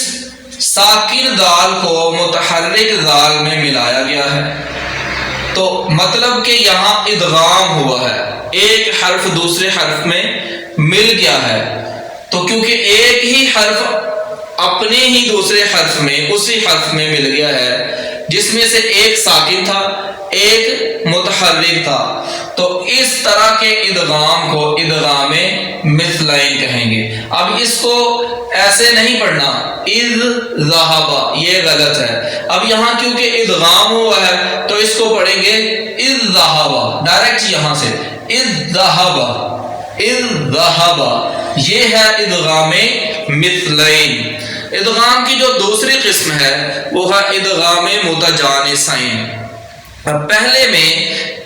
ساکن ذال کو متحرک ذال میں ملایا گیا ہے، تو مطلب کہ یہاں ادغام ہوا ہے، ایک حرف دوسرے حرف میں مل گیا ہے، تو کیونکہ ایک ہی حرف اپنے ہی دوسرے حرف میں، اسی حرف میں مل گیا ہے جس میں سے ایک ساکن تھا ایک متحرک تھا، تو اس طرح کے ادغام کو ادغام مثلین کہیں گے۔ اب اس کو ایسے نہیں پڑھنا اذ ذہب، یہ غلط ہے۔ اب یہاں کیونکہ ادغام ہوا ہے تو اس کو پڑھیں گے اذ ذہب، ڈائریکٹ یہاں سے اذ ذہب، اذ ذہب، یہ ہے ادغام مثلین۔ ادغام کی جو دوسری قسم ہے وہ ہے ادغام متجانسین۔ پہلے میں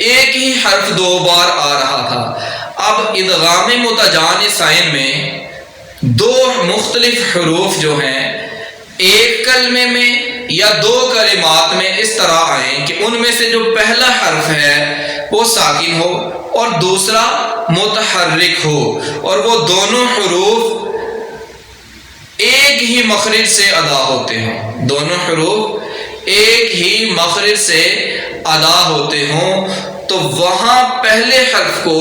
ایک ہی حرف 2 بار آ رہا تھا، اب ادغام متجانسین میں 2 مختلف حروف جو ہیں ایک کلمے میں یا 2 کلمات میں اس طرح آئیں کہ ان میں سے جو پہلا حرف ہے وہ ساکن ہو اور دوسرا متحرک ہو، اور وہ دونوں حروف ایک ہی مخرج سے ادا ہوتے ہوں، دونوں حروف ایک ہی مخرج سے ادا ہوتے ہوں، تو وہاں پہلے حرف کو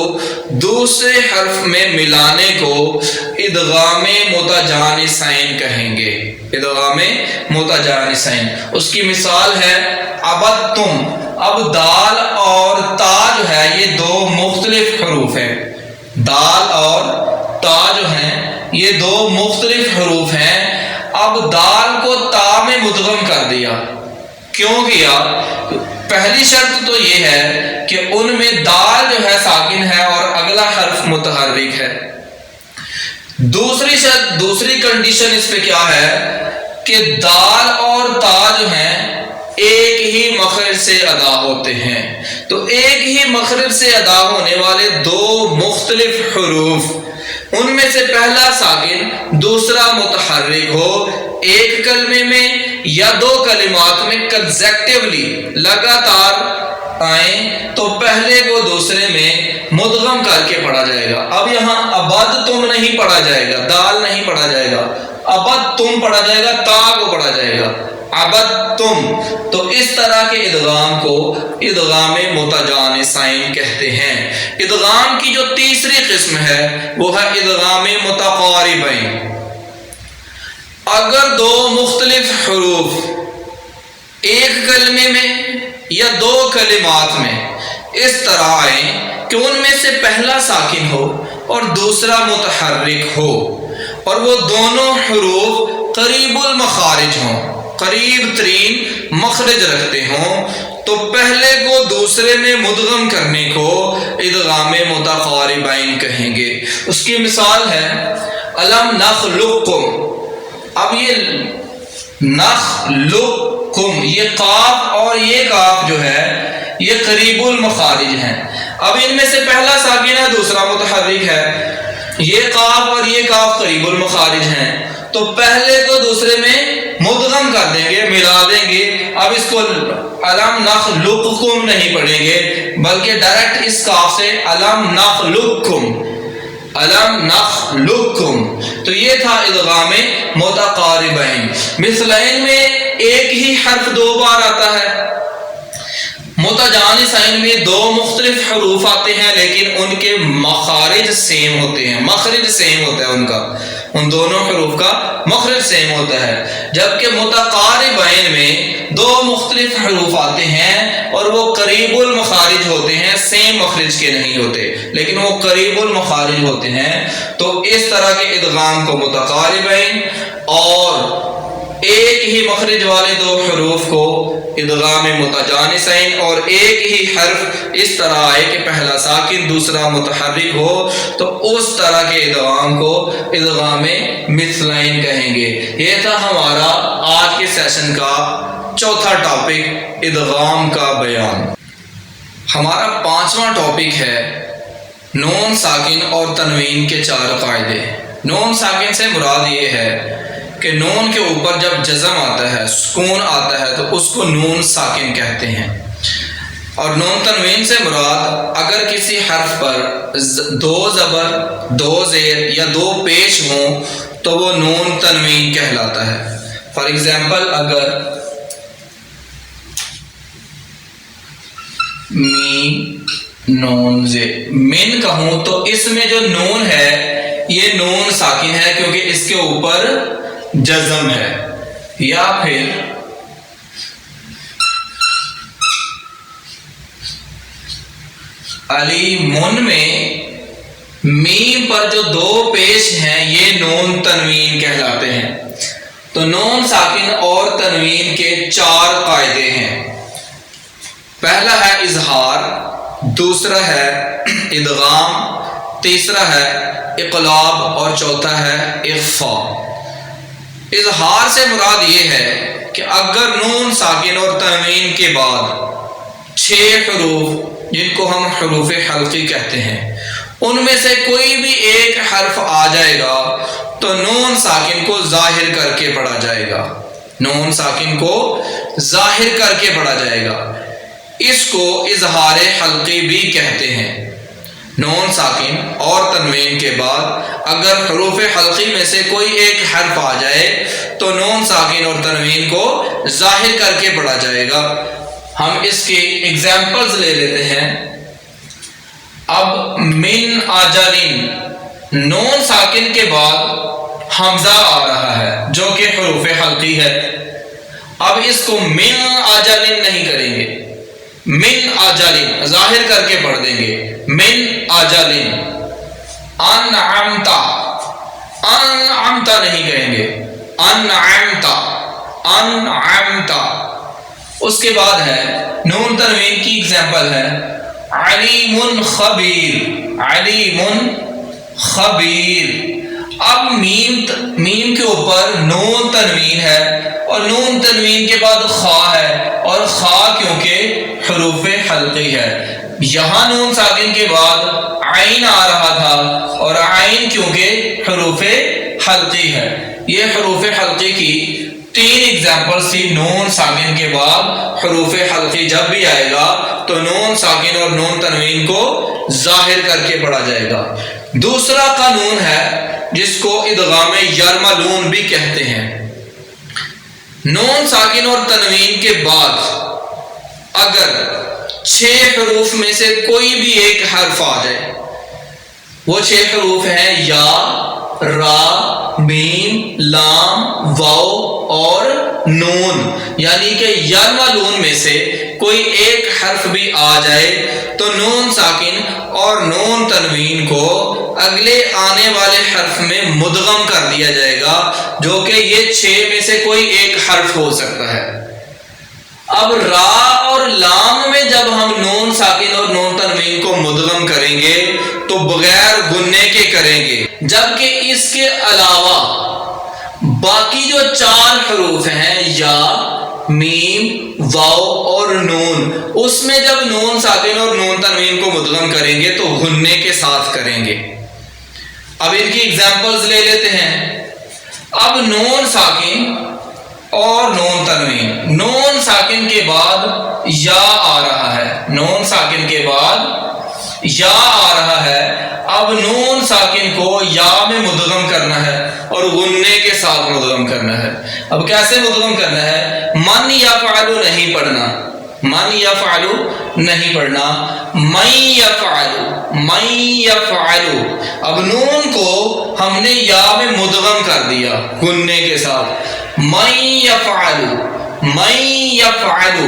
دوسرے حرف میں ملانے کو ادغام متجانسین کہیں گے، ادغام متجانسین۔ اس کی مثال ہے عبدتم۔ اب دال اور تا جو ہے یہ 2 مختلف حروف ہیں، دال اور تا جو ہیں یہ 2 مختلف حروف ہیں۔ اب دال کو تا میں مدغم کر دیا، کیوں کیا؟ پہلی شرط تو یہ ہے کہ ان میں دال جو ہے ساکن ہے اور اگلا حرف متحرک ہے۔ دوسری شرط، دوسری کنڈیشن اس پہ کیا ہے کہ دال اور تا جو ہیں ایک ہی مخرج سے ادا ہوتے ہیں، تو ایک ہی مخرج سے ادا ہونے والے 2 مختلف حروف، ان میں سے پہلا ساکن دوسرا متحرک ہو، ایک کلمے میں یا 2 کلمات میں کنزیکٹیولی لگاتار آئیں، تو پہلے کو دوسرے میں مدغم کر کے پڑھا جائے گا۔ اب یہاں ابد تم نہیں پڑھا جائے گا، دال نہیں پڑھا جائے گا، ابد تم پڑھا جائے گا، تا کو پڑھا جائے گا، ابد تم۔ تو اس طرح کے ادغام کو ادغام متجانسین کہتے ہیں۔ ادغام کی جو تیسری قسم ہے وہ ہے ادغام متقاربین۔ اگر 2 مختلف حروف ایک کلمے میں یا 2 کلمات میں اس طرح آئیں کہ ان میں سے پہلا ساکن ہو اور دوسرا متحرک ہو، اور وہ دونوں حروف قریب المخارج ہوں، قریب ترین مخرج رکھتے ہوں، تو پہلے کو دوسرے میں مدغم کرنے کو ادغام متقاربین کہیں گے۔ اس کی مثال ہے الم نخلقکم۔ اب یہ نخلقکم، یہ قاف اور یہ کاف جو ہے یہ قریب المخارج ہیں۔ اب ان میں سے پہلا ساکن ہے دوسرا متحرک ہے، یہ قاف اور یہ کاف قریب المخارج ہیں، تو پہلے کو دوسرے میں مدغم کر دیں گے، ملا دیں گے۔ اب اس کو الم نخلقکم نہیں پڑھیں گے بلکہ ڈائریکٹ اس کاف سے الم نخلقکم، الم نخلقکم، تو یہ تھا ادغام متقاربین۔ مثلین میں ایک ہی حرف دو بار آتا ہے، متجانسین میں دو مختلف حروف آتے ہیں لیکن ان کے مخارج سیم ہوتے ہیں، مخرج سیم ہوتا ہے ان کا، ان دونوں حروف کا مخرج سیم ہوتا ہے۔ جبکہ متقاربین میں دو مختلف حروف آتے ہیں اور وہ قریب المخارج ہوتے ہیں، سیم مخرج کے نہیں ہوتے لیکن وہ قریب المخارج ہوتے ہیں۔ تو اس طرح کے ادغام کو متقاربین اور ایک ہی مخرج والے دو حروف کو ادغام متجانسین، اور ایک ہی حرف اس طرح آئے کہ پہلا ساکن دوسرا متحرک ہو تو اس طرح کے ادغام کو ادغام مثلین کہیں گے۔ یہ تھا ہمارا آج کے سیشن کا چوتھا ٹاپک، ادغام کا بیان۔ ہمارا پانچواں ٹاپک ہے نون ساکن اور تنوین کے چار قاعدے۔ نون ساکن سے مراد یہ ہے کہ نون کے اوپر جب جزم آتا ہے، سکون آتا ہے تو اس کو نون ساکن کہتے ہیں، اور نون تنوین سے مراد اگر کسی حرف پر دو زبر، دو زیر یا دو پیش ہوں تو وہ نون تنوین کہلاتا ہے۔ فار ایگزامپل اگر نون من کہوں تو اس میں جو نون ہے یہ نون ساکن ہے کیونکہ اس کے اوپر جزم ہے۔ یا پھر علی من میں میم پر جو دو پیش ہیں یہ نون تنوین کہلاتے ہیں۔ تو نون ساکن اور تنوین کے چار قاعدے ہیں۔ پہلا ہے اظہار، دوسرا ہے ادغام، تیسرا ہے اقلاب اور چوتھا ہے اخفاء۔ اظہار سے مراد یہ ہے کہ اگر نون ساکن اور تنوین کے بعد 6 حروف جن کو ہم حروف حلقی کہتے ہیں ان میں سے کوئی بھی ایک حرف آ جائے گا تو نون ساکن کو ظاہر کر کے پڑھا جائے گا، نون ساکن کو ظاہر کر کے پڑھا جائے گا۔ اس کو اظہار حلقی بھی کہتے ہیں۔ نون ساکن اور تنوین کے بعد اگر حروف حلقی میں سے کوئی ایک حرف آ جائے تو نون ساکن اور تنوین کو ظاہر کر کے پڑھا جائے گا۔ ہم اس کی ایگزامپلز لے لیتے ہیں۔ اب من اجلن، نون ساکن کے بعد حمزہ آ رہا ہے جو کہ حروف حلقی ہے۔ اب اس کو من اجلن نہیں کریں گے، من اجلن ظاہر کر کے پڑھ دیں گے، من اجلن۔ انعمتا، انعمتا نہیں کہیں گے، انعمتا، انعمتا۔ اس کے بعد ہے نون تنوین کی ایگزامپل ہے علیم خبیر، علیم خبیر۔ اب میم کے اوپر نون تنوین ہے اور نون تنوین کے بعد خا ہے، اور خا کیونکہ حروف حلقی ہے۔ یہاں نون ساکن کے بعد عین آ رہا تھا اور عین کیونکہ حروف حلقی ہے۔ یہ حروف حلقی کی 3 ایگزامپلس تھی۔ نون ساکن کے بعد حروف حلقی جب بھی آئے گا تو نون ساکن اور نون تنوین کو ظاہر کر کے پڑھا جائے گا۔ دوسرا قانون ہے جس کو ادغام یرملون بھی کہتے ہیں۔ نون ساکن اور تنوین کے بعد اگر 6 حروف میں سے کوئی بھی ایک حرف آ جائے، وہ 6 حروف ہیں یا، را، میم، لام، واو اور نون، یعنی کہ یرملون میں سے کوئی ایک حرف بھی آ جائے تو نون ساکن اور نون تنوین کو اگلے آنے والے حرف میں مدغم کر دیا جائے گا، جو کہ یہ 6 میں سے کوئی ایک حرف ہو سکتا ہے۔ اب را اور لام میں جب ہم نون ساکن اور نون تنوین کو مدغم کریں گے تو بغیر گننے کے کریں گے، جبکہ اس کے علاوہ باقی جو 4 حروف ہیں یا، میم، واو اور نون، اس میں جب نون ساکن اور نون تنوین کو مدغم کریں گے تو غننے کے ساتھ کریں گے۔ اب ان کی ایگزامپلز لے لیتے ہیں۔ اب نون ساکن اور نون تنوین، نون ساکن کے بعد یا آ رہا ہے، نون ساکن کے بعد یا آ آ رہا ہے، اب نون ساکن کو یا میں مدغم کرنا ہے اور غنے کے ساتھ مدغم کرنا ہے۔ اب کیسے مدغم کرنا ہے؟ من یفعل نہیں پڑھنا، من یفعل نہیں پڑھنا، من یفعل، من یفعل۔ اب نون کو ہم نے یا میں مدغم کر دیا غنے کے ساتھ، من یفعل، من یفعل،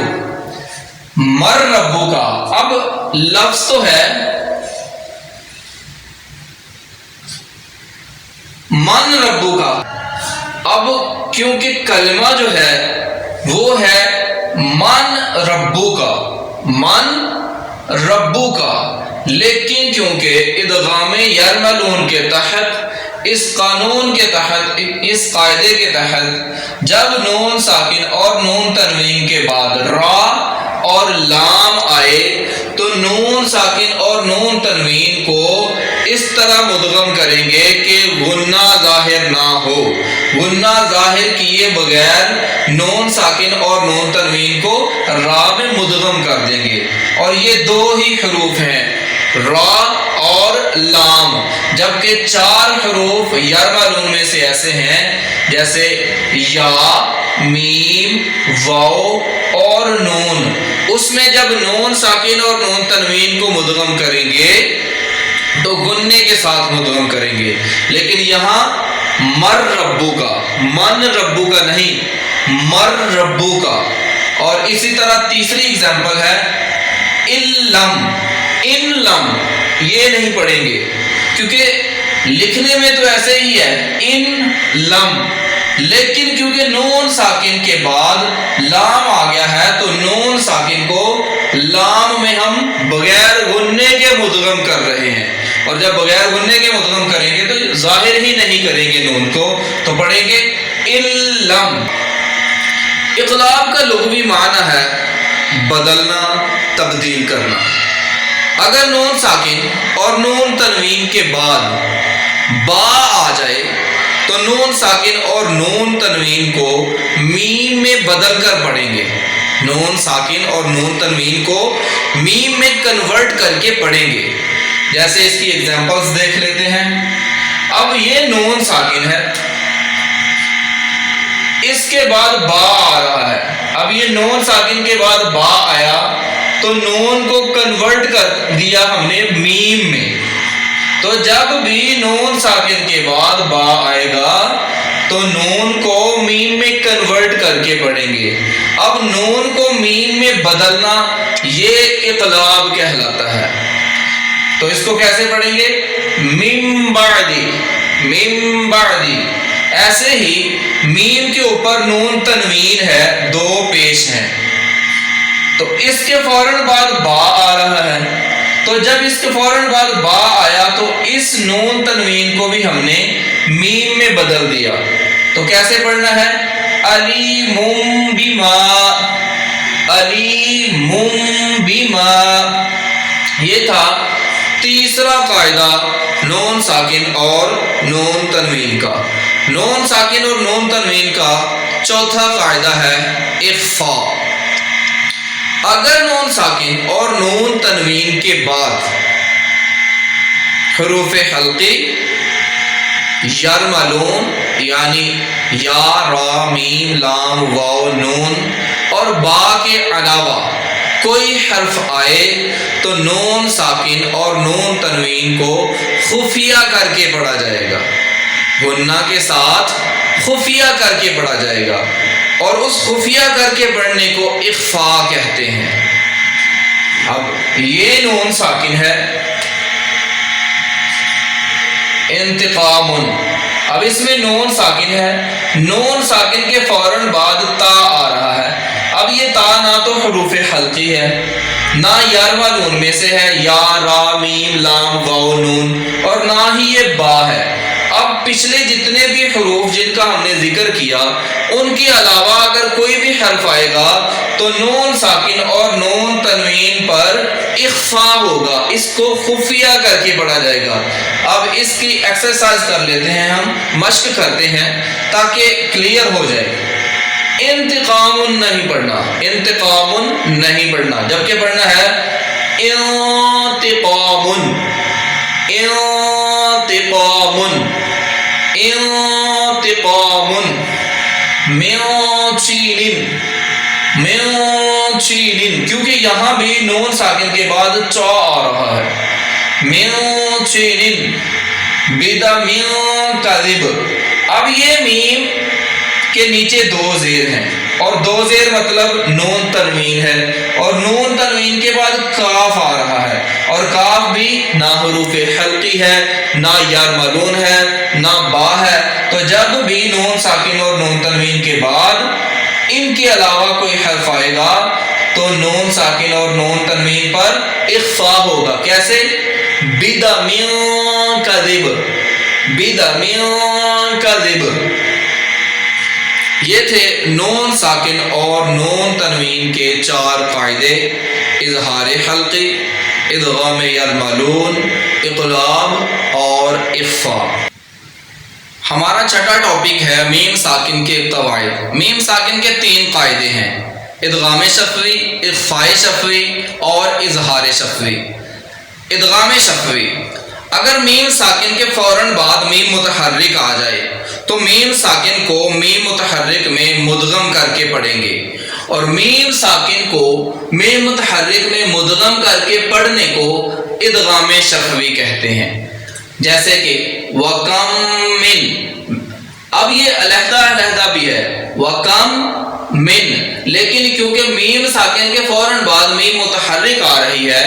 مر ربو کا۔ اب لفظ تو ہے من ربو کا، اب کیونکہ کلمہ جو ہے وہ ہے من ربو کا، من ربو کا، لیکن کیونکہ ادغام یرملون کے تحت، اس قانون کے تحت، اس قاعدے کے تحت جب نون ساکن اور نون تنوین کے بعد را اور لام آئے تو نون ساکن اور نون تنوین کو اس طرح مدغم کریں گے کہ غنہ ظاہر نہ ہو، غنہ ظاہر کیے بغیر نون ساکن اور نون تنوین کو را میں مدغم کر دیں گے۔ اور یہ دو ہی حروف ہیں، را اور لام، جبکہ چار حروف یرملون میں سے ایسے ہیں جیسے یا، میم، واو اور نون، اس میں جب نون ساکن اور نون تنوین کو مدغم کریں گے تو غنے کے ساتھ مدغم کریں گے، لیکن یہاں مر ربو کا، من ربو کا نہیں، مر ربو کا۔ اور اسی طرح تیسری اگزامپل ہے ان لم، یہ نہیں پڑھیں گے کیونکہ لکھنے میں تو ایسے ہی ہے ان لم، لیکن کیونکہ نون ساکن کے بعد لام آ گیا ہے تو نون ساکن کو لام میں ہم بغیر غنے کے مدغم کر رہے ہیں، اور جب بغیر غنے کے مدغم کریں گے تو ظاہر ہی نہیں کریں گے نون کو، تو پڑھیں گے علم۔ اقلاب کا لغوی معنی ہے بدلنا، تبدیل کرنا۔ اگر نون ساکن اور نون تنوین کے بعد با آ جائے تو نون ساکن اور نون تنوین کو میم میں بدل کر پڑھیں گے، نون ساکن اور نون تنوین کو میم میں کنورٹ کر کے پڑھیں گے۔ جیسے اس کی ایگزامپلز دیکھ لیتے ہیں۔ اب یہ نون ساکن ہے، اس کے بعد با آ رہا ہے، اب یہ نون ساکن کے بعد با آیا تو نون کو کنورٹ کر دیا ہم نے میم میں، تو جب بھی نون ساکن کے بعد با آئے گا تو نون کو میم میں کنورٹ کر کے پڑھیں گے۔ اب نون کو میم میں بدلنا یہ اقلاب کہلاتا ہے، تو اس کو کیسے پڑھیں گے؟ من بعدی، من بعدی۔ ایسے ہی میم کے اوپر نون تنوین ہے، دو پیش ہیں، تو اس کے فوراً بعد با آ رہا ہے، تو جب اس کے فوراً بعد با آیا تو اس نون تنوین کو بھی ہم نے میم میں بدل دیا، تو کیسے پڑھنا ہے؟ علیم بما، علیم بما۔ یہ تھا تیسرا قاعدہ نون ساکن اور نون تنوین کا۔ نون ساکن اور نون تنوین کا چوتھا قاعدہ ہے اخفاء۔ اگر نون ساکن اور نون تنوین کے بعد حروف حلقی یرملون یعنی یا، را، میم، لام، واو، نون اور با کے علاوہ کوئی حرف آئے تو نون ساکن اور نون تنوین کو خفیہ کر کے پڑھا جائے گا، غنہ کے ساتھ خفیہ کر کے پڑھا جائے گا، اور اس خفیہ کر کے پڑھنے کو اخفاء کہتے ہیں۔ اب یہ نون ساکن ہے انتقام، اب اس میں نون ساکن ہے، نون ساکن کے فوراً بعد تا آ رہا ہے، اب یہ تا نہ تو حروف حلقی ہے نہ یرملون میں سے ہے، یا، را، میم، لام، واو، نون، اور نہ ہی یہ با ہے۔ اب پچھلے جتنے بھی حروف جن کا ہم نے ذکر کیا ان کے علاوہ اگر کوئی بھی حرف آئے گا تو نون ساکن اور نون تنوین پر اخفاء ہوگا، اس کو خفیہ کر کے پڑھا جائے گا۔ اب اس کی ایکسرسائز کر لیتے ہیں، ہم مشق کرتے ہیں تاکہ کلیئر ہو جائے۔ انتقام نہیں پڑھنا، انتقام نہیں پڑھنا، جبکہ پڑھنا ہے انتقام، انتقام انتقام من چین من چین، کیونکہ یہاں بھی نون ساکن کے بعد چا آ رہا ہے. من چین بدم کذب. اب یہ میم کے نیچے دو زیر ہیں اور دو زیر مطلب نون تنوین ہے، اور نون تنوین کے بعد کاف آ رہا ہے، اور کاف بھی نہ حروف حلقی ہے، نہ یرملون ہے، نہ با ہے. تو جب بھی نون ساکن اور نون تنوین کے بعد ان کے علاوہ کوئی حرف آئے گا تو نون ساکن اور نون تنوین پر اخفا ہوگا. کیسے؟ بدم کذب بدم کذب. یہ تھے نون ساکن اور نون تنوین کے 4 قاعدے: اظہار حلقی، ادغام یرملون، اقلاب اور اخفا. ہمارا چھٹا ٹاپک ہے میم ساکن کے قواعد. میم ساکن کے 3 قاعدے ہیں: ادغام شفوی، اخفاء شفوی اور اظہار شفوی. ادغام شفوی: اگر میم ساکن کے فوراً بعد میم متحرک آ جائے تو میم ساکن کو میم متحرک میں مدغم کر کے پڑھیں گے، اور میم ساکن کو میم متحرک میں مدغم کر کے پڑھنے کو ادغام شفوی کہتے ہیں. جیسے کہ وَكَمْ مِن، اب یہ علیحدہ علیحدہ بھی ہے وَكَمْ مِن، لیکن کیونکہ میم ساکن کے فوراً بعد میم متحرک آ رہی ہے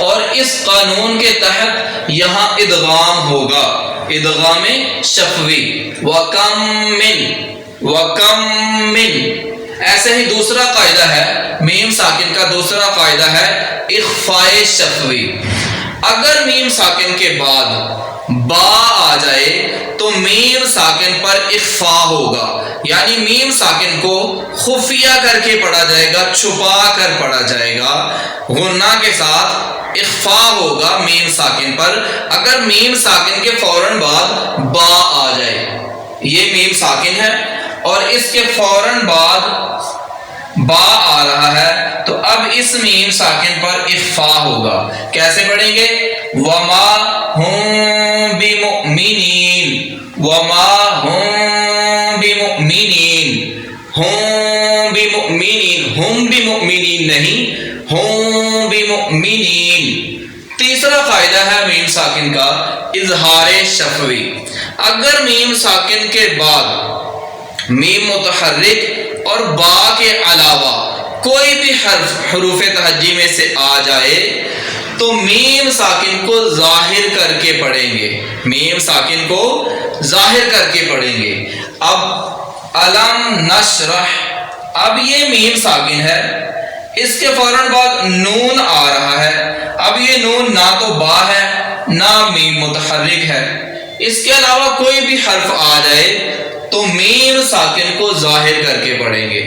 اور اس قانون کے تحت یہاں ادغام ہوگا، ادغام شفوی. وَكَمْ مِن وَكَمْ مِن. ایسے ہی دوسرا قاعدہ ہے میم ساکن کا، دوسرا قاعدہ ہے اخفاء شفوی. اگر میم ساکن کے بعد با آ جائے تو میم ساکن پر اخفا ہوگا، یعنی میم ساکن کو خفیہ کر کے پڑھا جائے گا، چھپا کر پڑھا جائے گا، غنہ کے ساتھ اخفا ہوگا میم ساکن پر. اگر میم ساکن کے فوراً بعد با آ جائے، یہ میم ساکن ہے اور اس کے فوراً بعد با آ رہا ہے تو اب اس میم ساکن پر اخفا ہوگا. کیسے پڑھیں گے؟ وما ہم بمؤمنین، وما ہم بمؤمنین، ہم بمؤمنین، ہم بمؤمنین نہیں، ہم بمؤمنین. تیسرا قاعدہ ہے میم ساکن کا اظہار شفوی. اگر میم ساکن کے بعد میم متحرک اور با کے علاوہ کوئی بھی حرف حروف تہجی میں سے آ جائے تو میم ساکن کو ظاہر کر کے پڑھیں گے، میم ساکن کو ظاہر کر کے پڑھیں گے. اب علم نشرح، اب یہ میم ساکن ہے، اس کے فوراً بعد نون آ رہا ہے. اب یہ نون نہ تو با ہے نہ میم متحرک ہے، اس کے علاوہ کوئی بھی حرف آ جائے تو میم ساکن کو ظاہر کر کے پڑھیں گے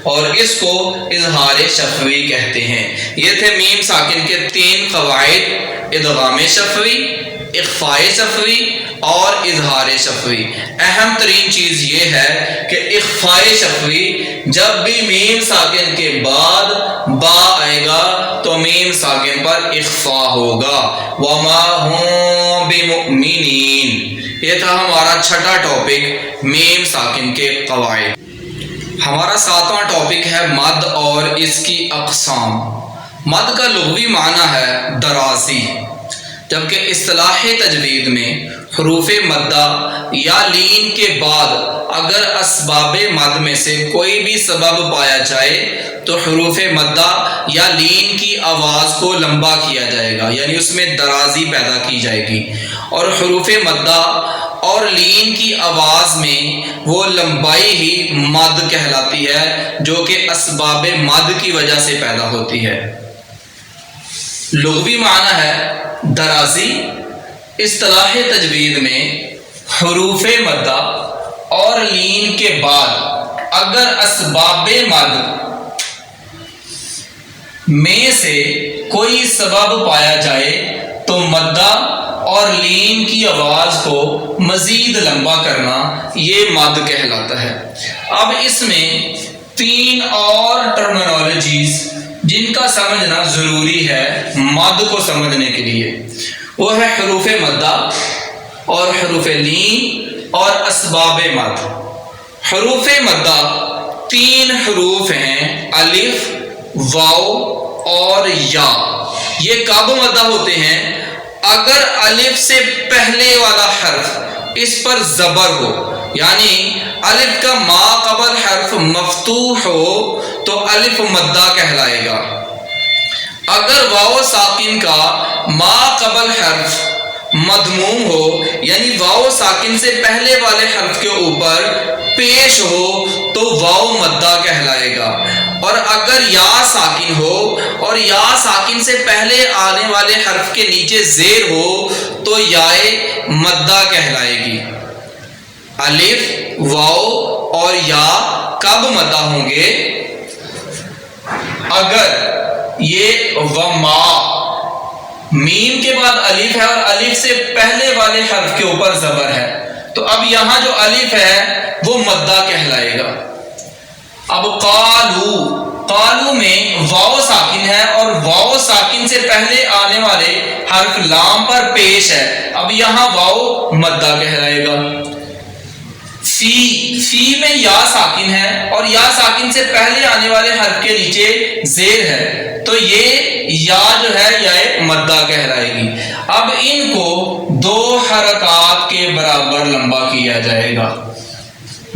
اور اس کو اظہار شفوی کہتے ہیں. یہ تھے میم ساکن کے 3 قواعد: ادغام شفوی، اخفاء شفوی اور اظہار شفوی. اہم ترین چیز یہ ہے کہ اخفاء شفوی جب بھی میم ساکن کے بعد با آئے گا تو میم ساکن پر اخفا ہوگا. وما هم بمؤمنین. یہ تھا ہمارا چھٹا ٹاپک میم ساکن کے قواعد. ہمارا 7واں ٹاپک ہے مد اور اس کی اقسام. مد کا لغوی معنی ہے درازی، جبکہ اصطلاح تجوید میں حروف مدہ یا لین کے بعد اگر اسباب مد میں سے کوئی بھی سبب پایا جائے تو حروف مدہ یا لین کی آواز کو لمبا کیا جائے گا، یعنی اس میں درازی پیدا کی جائے گی. اور حروف مدہ اور لین کی آواز میں وہ لمبائی ہی مد کہلاتی ہے جو کہ اسباب مد کی وجہ سے پیدا ہوتی ہے. لغوی معنی ہے درازی. اصطلاح تجوید میں حروف مدہ اور لین کے بعد اگر اسباب مد میں سے کوئی سبب پایا جائے تو مدہ اور لین کی آواز کو مزید لمبا کرنا یہ مد کہلاتا ہے. اب اس میں 3 اور ٹرمینالوجیز جن کا سمجھنا ضروری ہے مد کو سمجھنے کے لیے. وہ ہے حروف مدہ اور حروف لین اور اسباب مد۔ حروف مدہ 3 حروف ہیں، الف، واو اور یا۔ یہ کب مدہ ہوتے ہیں؟ اگر الف سے پہلے والا حرف اس پر زبر ہو، یعنی الف کا ما قبل حرف مفتوح ہو تو الف مدہ کہلائے گا۔ اگر واو ساکن کا ما قبل حرف مضموم ہو، یعنی واو ساکن سے پہلے والے حرف کے اوپر پیش ہو تو واو مدہ کہلائے گا۔ اور اگر یا ساکن ہو اور یا ساکن سے پہلے آنے والے حرف کے نیچے زیر ہو تو یائے مدہ کہلائے گی۔ الف، واو اور یا کب مدہ ہوں گے؟ اگر یہ وما میم کے بعد الف ہے اور الف سے پہلے والے حرف کے اوپر زبر ہے تو اب یہاں جو الف ہے وہ مدہ کہلائے گا۔ اب قالو، قالو میں واو ساکن ہے اور واو ساکن سے پہلے آنے والے حرف لام پر پیش ہے، اب یہاں واو مدہ کہلائے گا۔ فی میں یا ساکن ہے اور یا ساکن سے پہلے آنے والے حرف کے نیچے زیر ہے تو یہ یا جو ہے یا مدہ کہلائے گی۔ اب ان کو 2 حرکات کے برابر لمبا کیا جائے گا،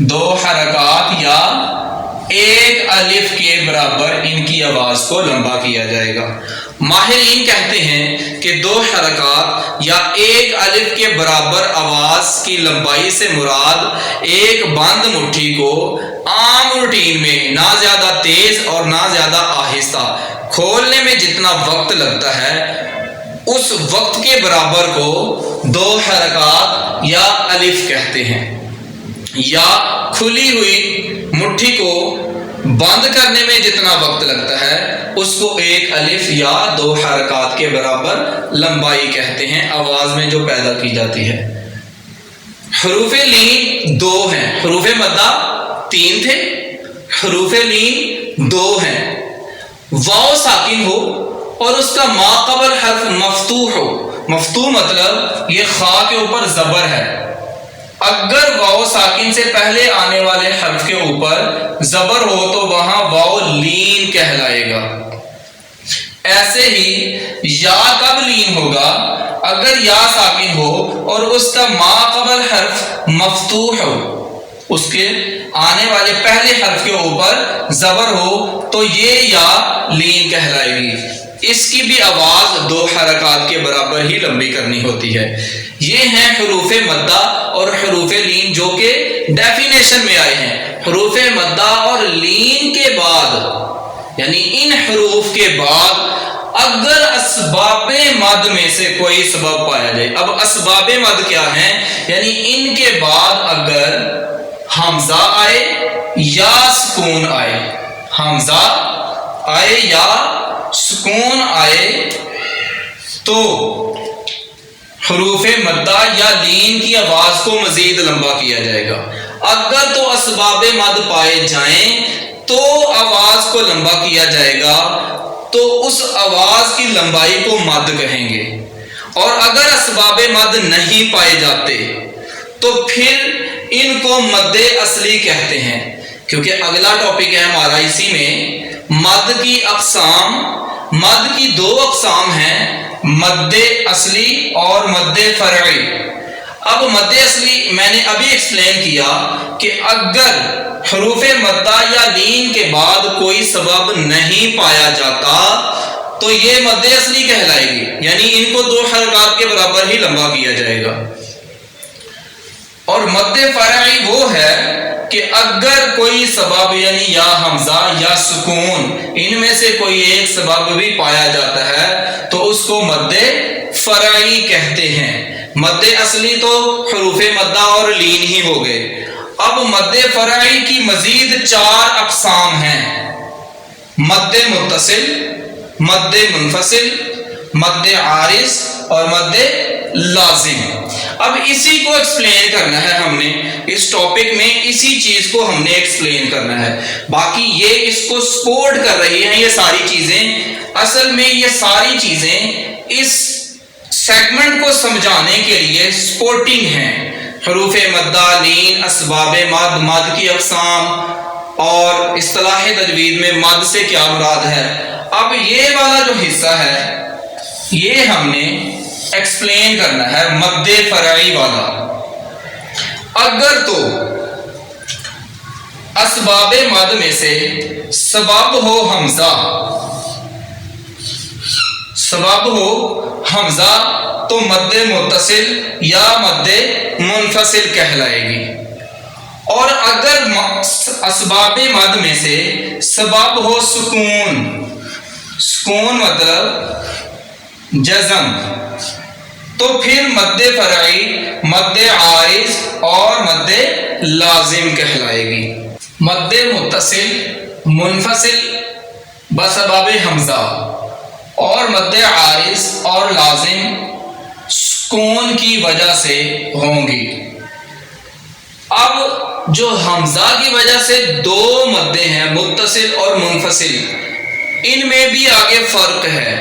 2 حرکات یا 1 الف کے برابر ان کی آواز کو لمبا کیا جائے گا۔ ماہرین کہتے ہیں کہ 2 حرکات یا 1 الف کے برابر آواز کی لمبائی سے مراد ایک بند مٹھی کو عام روٹین میں نہ زیادہ تیز اور نہ زیادہ آہستہ کھولنے میں جتنا وقت لگتا ہے اس وقت کے برابر کو 2 حرکات یا الف کہتے ہیں۔ یا کھلی ہوئی مٹھی کو بند کرنے میں جتنا وقت لگتا ہے اس کو 1 الف یا 2 حرکات کے برابر لمبائی کہتے ہیں، آواز میں جو پیدا کی جاتی ہے۔ حروف لین 2 ہیں، حروف مدہ 3 تھے، حروف لین 2 ہیں۔ واو ساکن ہو اور اس کا ما قبل حرف مفتوح ہو، مفتوح مطلب یہ خا کے اوپر زبر ہے، اگر واو ساکن سے پہلے آنے والے حرف کے اوپر زبر ہو تو وہاں واو لین کہلائے گا۔ ایسے ہی یا کب لین ہوگا؟ اگر یا ساکن ہو اور اس کا ما قبل حرف مفتوح ہو، اس کے آنے والے پہلے حرف کے اوپر زبر ہو تو یہ یا لین کہلائے گی۔ اس کی بھی آواز 2 حرکات کے برابر ہی لمبی کرنی ہوتی ہے۔ یہ ہیں حروف مدہ اور حروف لین جو کہ ڈیفینیشن میں آئے ہیں۔ حروف مدہ اور لین کے بعد یعنی ان حروف کے بعد اگر اسباب مد میں سے کوئی سبب پایا جائے، اب اسباب مد کیا ہیں؟ یعنی ان کے بعد اگر حمزہ آئے یا سکون آئے، حمزہ آئے یا سکون آئے تو حروف مدہ یا لین کی آواز کو مزید لمبا کیا جائے گا۔ اگر تو اسباب مد پائے جائیں تو آواز کو لمبا کیا جائے گا، تو اس آواز کی لمبائی کو مد کہیں گے۔ اور اگر اسباب مد نہیں پائے جاتے تو پھر ان کو مد اصلی کہتے ہیں، کیونکہ اگلا ٹاپک ہے ہمارا اسی میں مد کی اقسام۔ مد کی 2 اقسام ہیں، مد اصلی اور مد فرعی۔ اب مد اصلی میں نے ابھی ایکسپلین کیا کہ اگر حروف مدہ یا لین کے بعد کوئی سبب نہیں پایا جاتا تو یہ مد اصلی کہلائے گی، یعنی ان کو 2 حرکات کے برابر ہی لمبا کیا جائے گا۔ اور مد فرعی وہ ہے کہ اگر کوئی سبب یعنی یا حمزہ یا سکون ان میں سے کوئی ایک سبب بھی پایا جاتا ہے تو اس کو مد فرعی کہتے ہیں۔ مد اصلی تو حروف مدہ اور لین ہی ہو گئے۔ اب مد فرعی کی مزید 4 اقسام ہیں، مد متصل، مد منفصل، مد عارض اور مد لازم۔ اب اسی کو ایکسپلین کرنا ہے ہم نے اس ٹاپک میں، اسی چیز کو ہم نے ایکسپلین کرنا ہے۔ باقی یہ اس کو سپورٹ کر رہی ہیں یہ ساری چیزیں، اصل میں یہ ساری چیزیں اس سیگمنٹ کو سمجھانے کے لیے سپورٹنگ ہیں، حروف مدہ، لین، اسباب مد، مد کی اقسام اور اصطلاح تجوید میں مد سے کیا مراد ہے۔ اب یہ والا جو حصہ ہے یہ ہم نے ایکسپلین کرنا ہے، مد فرعی والا۔ اگر تو اسباب مد میں سے سبب ہو حمزہ، سبب ہو حمزہ تو مد متصل یا مد منفصل کہلائے گی، اور اگر اسباب مد میں سے سبب ہو سکون، سکون مطلب جزم، تو پھر مد فرعی، مد عارض اور مد لازم کہلائے گی۔ مد متصل، منفصل بسبب حمزہ اور مد عارض اور لازم سکون کی وجہ سے ہوں گی۔ اب جو حمزہ کی وجہ سے دو مدیں ہیں، متصل اور منفصل، ان میں بھی آگے فرق ہے،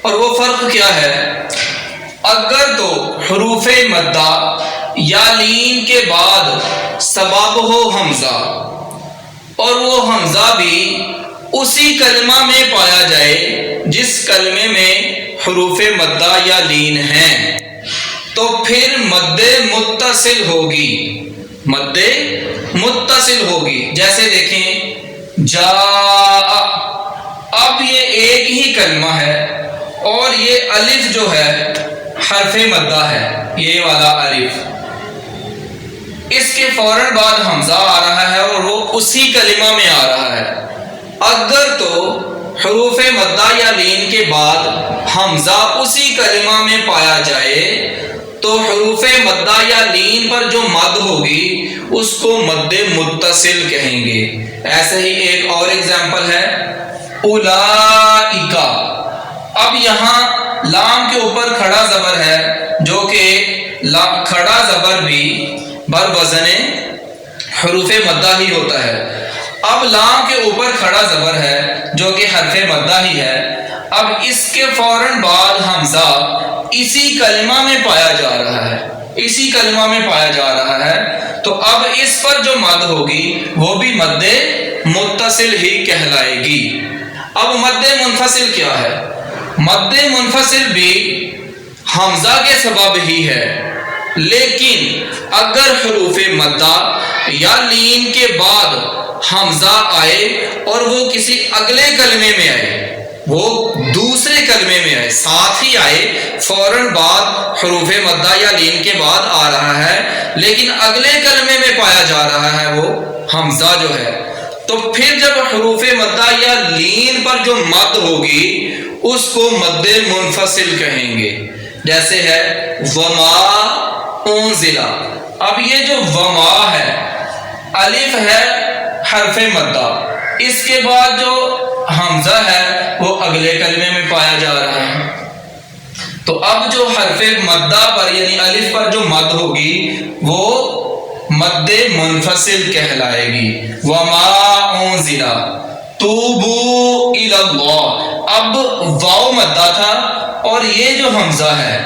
اور وہ فرق کیا ہے؟ اگر تو حروف مدہ یا لین کے بعد سبب ہو حمزہ اور وہ حمزہ بھی اسی کلمہ میں پایا جائے جس کلمے میں حروف مدہ یا لین ہیں، تو پھر مد متصل ہوگی، مد متصل ہوگی۔ جیسے دیکھیں جاء، اب یہ ایک ہی کلمہ ہے اور یہ الف جو ہے حرف مدہ ہے، یہ والا الف، اس کے فوراً بعد حمزہ آ رہا ہے اور وہ اسی کلمہ میں آ رہا ہے۔ اگر تو حروف مدہ یا لین کے بعد حمزہ اسی کلمہ میں پایا جائے تو حروف مدہ یا لین پر جو مد ہوگی اس کو مد متصل کہیں گے۔ ایسے ہی ایک اور ایگزامپل ہے اولئک، اب یہاں لام کے اوپر کھڑا زبر ہے جو کہ کھڑا زبر بھی بر وزن حروف مدہ ہی ہوتا ہے۔ اب لام کے اوپر کھڑا زبر ہے جو کہ حرف مدہ ہی ہے، اب اس کے فوراً بعد حمزہ اسی کلمہ میں پایا جا رہا ہے، اسی کلمہ میں پایا جا رہا ہے، تو اب اس پر جو مد ہوگی وہ بھی مد متصل ہی کہلائے گی۔ اب مد منفصل کیا ہے؟ مد منفصل بھی حمزہ کے سبب ہی ہے، لیکن اگر حروف مدہ یا لین کے بعد حمزہ آئے اور وہ کسی اگلے کلمے میں آئے، وہ دوسرے کلمے میں آئے، ساتھ ہی آئے، فوراً بعد حروف مدہ یا لین کے بعد آ رہا ہے، لیکن اگلے کلمے میں پایا جا رہا ہے وہ حمزہ جو ہے، تو پھر جب حروف مدہ یا لین پر جو مد ہوگی اس کو مد منفصل کہیں گے۔ جیسے ہے وما انزل، اب یہ جو وما ہے الف ہے حرف مدہ، اس کے بعد جو حمزہ ہے وہ اگلے کلمے میں پایا جا رہا ہے، تو اب جو حرف مدہ پر یعنی الف پر جو مد ہوگی وہ مد منفصل کہلائے گی۔ وما انزل توبوا الی اللہ، اب واو مدہ تھا اور یہ جو حمزہ ہے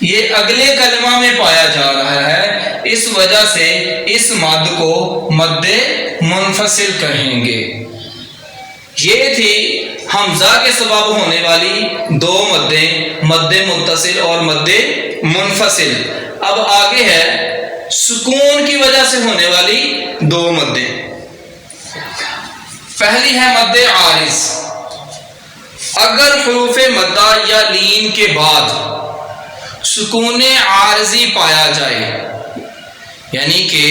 یہ اگلے کلمہ میں پایا جا رہا ہے، اس وجہ سے اس مد کو مد منفصل کہیں گے۔ یہ تھی حمزہ کے سبب ہونے والی دو مدیں، مد متصل اور مد منفصل۔ اب آگے ہے سکون کی وجہ سے ہونے والی دو مدیں۔ پہلی ہے مد عارض، اگر حروف مدہ یا لین کے بعد سکون عارضی پایا جائے، یعنی کہ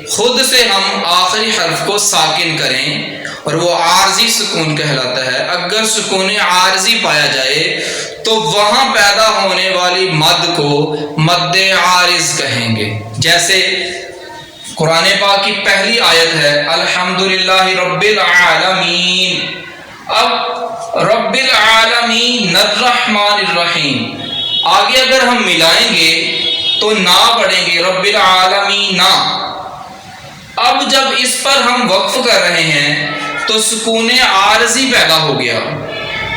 خود سے ہم آخری حرف کو ساکن کریں اور وہ عارضی سکون کہلاتا ہے، اگر سکون عارضی پایا جائے تو وہاں پیدا ہونے والی مد کو مد عارض کہیں گے۔ جیسے قرآن پاک کی پہلی آیت ہے الحمدللہ رب العالمین، اب رب العالمین الرحمن الرحیم، آگے اگر ہم ملائیں گے تو نا پڑھیں گے رب العالمین نا، اب جب اس پر ہم وقف کر رہے ہیں تو سکون عارضی پیدا ہو گیا،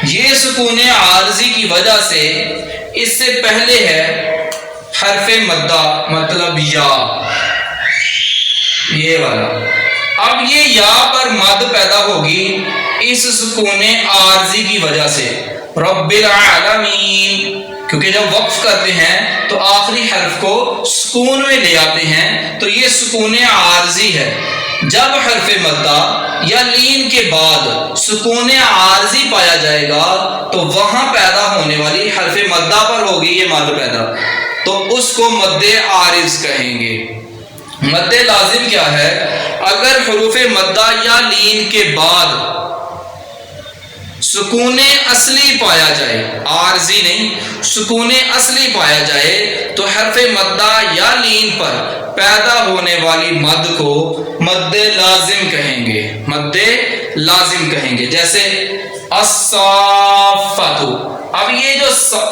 یہ سکون عارضی کی وجہ سے اس سے پہلے ہے حرف مدہ، مطلب یا، یہ والا. اب یہ یا پر مد پیدا ہوگی اس سکون عارضی کی وجہ سے، رب العالمین، کیونکہ جب وقف کرتے ہیں تو آخری حرف کو سکون میں لے آتے ہیں، تو یہ سکون عارضی ہے. جب حرف مدہ یا لین کے بعد سکون عارضی پایا جائے گا تو وہاں پیدا ہونے والی حرف مدہ پر ہوگی یہ مد پیدا، تو اس کو مد عارض کہیں گے. مد لازم کیا ہے؟ اگر حروف مدہ یا لین کے بعد سکون اصلی پایا جائے، عارضی نہیں، سکون اصلی پایا جائے، تو حرف مدہ یا لین پر پیدا ہونے والی مد کو مد لازم کہیں گے، مد لازم کہیں گے. جیسے الصافات، اب یہ جو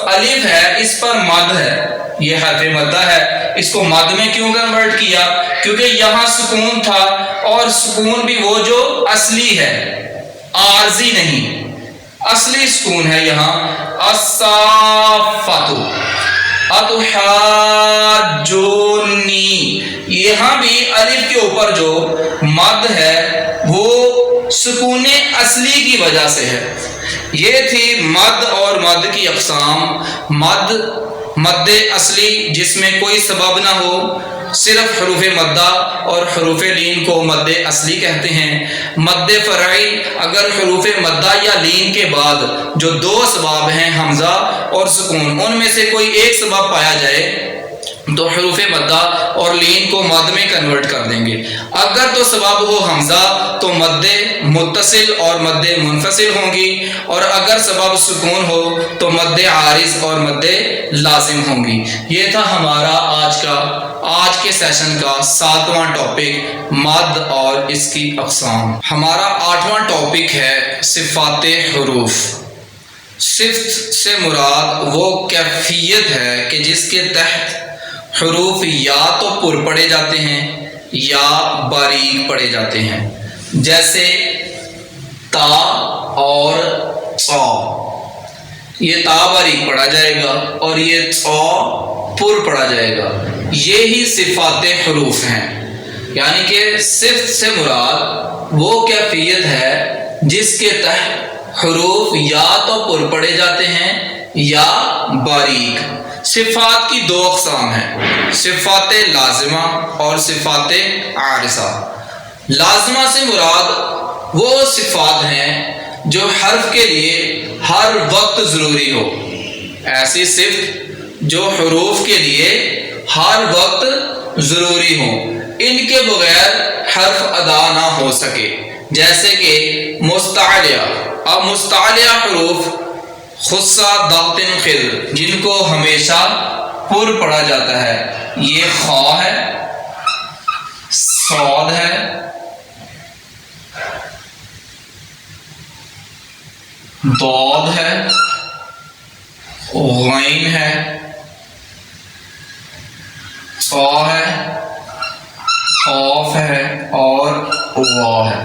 الف ہے اس پر مد ہے، یہ حرف مدہ ہے، اس کو مد میں کیوں کنورٹ کیا؟ کیونکہ یہاں سکون تھا، اور سکون بھی وہ جو اصلی ہے، عارضی نہیں، اصلی سکون ہے یہاں. الصافات اتحاجونی، یہاں بھی الف کے اوپر جو مد ہے وہ سکون اصلی کی وجہ سے ہے. یہ تھی مد اور مد کی اقسام. مد اصلی جس میں کوئی سبب نہ ہو، صرف حروف مدہ اور حروف لین کو مد اصلی کہتے ہیں. مد فرعی، اگر حروف مدہ یا لین کے بعد جو دو اسباب ہیں حمزہ اور سکون، ان میں سے کوئی ایک سبب پایا جائے تو حروف مدہ اور لین کو مد میں کنورٹ کر دیں گے. اگر تو سبب ہو حمزہ تو مد متصل اور مد منفصل ہوں گی، اور اگر سبب سکون ہو تو مد عارض اور مد لازم ہوں گی. یہ تھا ہمارا آج کے سیشن کا 7واں ٹاپک، مد اور اس کی اقسام. ہمارا 8واں ٹاپک ہے صفات حروف. صفت سے مراد وہ کیفیت ہے کہ جس کے تحت حروف یا تو پر پڑھے جاتے ہیں یا باریک پڑھے جاتے ہیں. جیسے تا اور ثا، یہ تا باریک پڑھا جائے گا اور یہ ثا پر پڑھا جائے گا. یہی صفات حروف ہیں. یعنی کہ صفت سے مراد وہ کیفیت ہے جس کے تحت حروف یا تو پر پڑھے جاتے ہیں یا باریک. صفات کی دو اقسام ہیں، صفات لازمہ اور صفات عارضہ. لازمہ سے مراد وہ صفات ہیں جو حرف کے لیے ہر وقت ضروری ہو، ایسی صفت جو حروف کے لیے ہر وقت ضروری ہو، ان کے بغیر حرف ادا نہ ہو سکے. جیسے کہ مستعلیہ. اب مستعلیہ حروف خصہ ضغط خضر، جن کو ہمیشہ پر پڑھا جاتا ہے، یہ خا ہے، صاد ہے، ضاد ہے، غین ہے، صا ہے، قاف ہے اور وا ہے.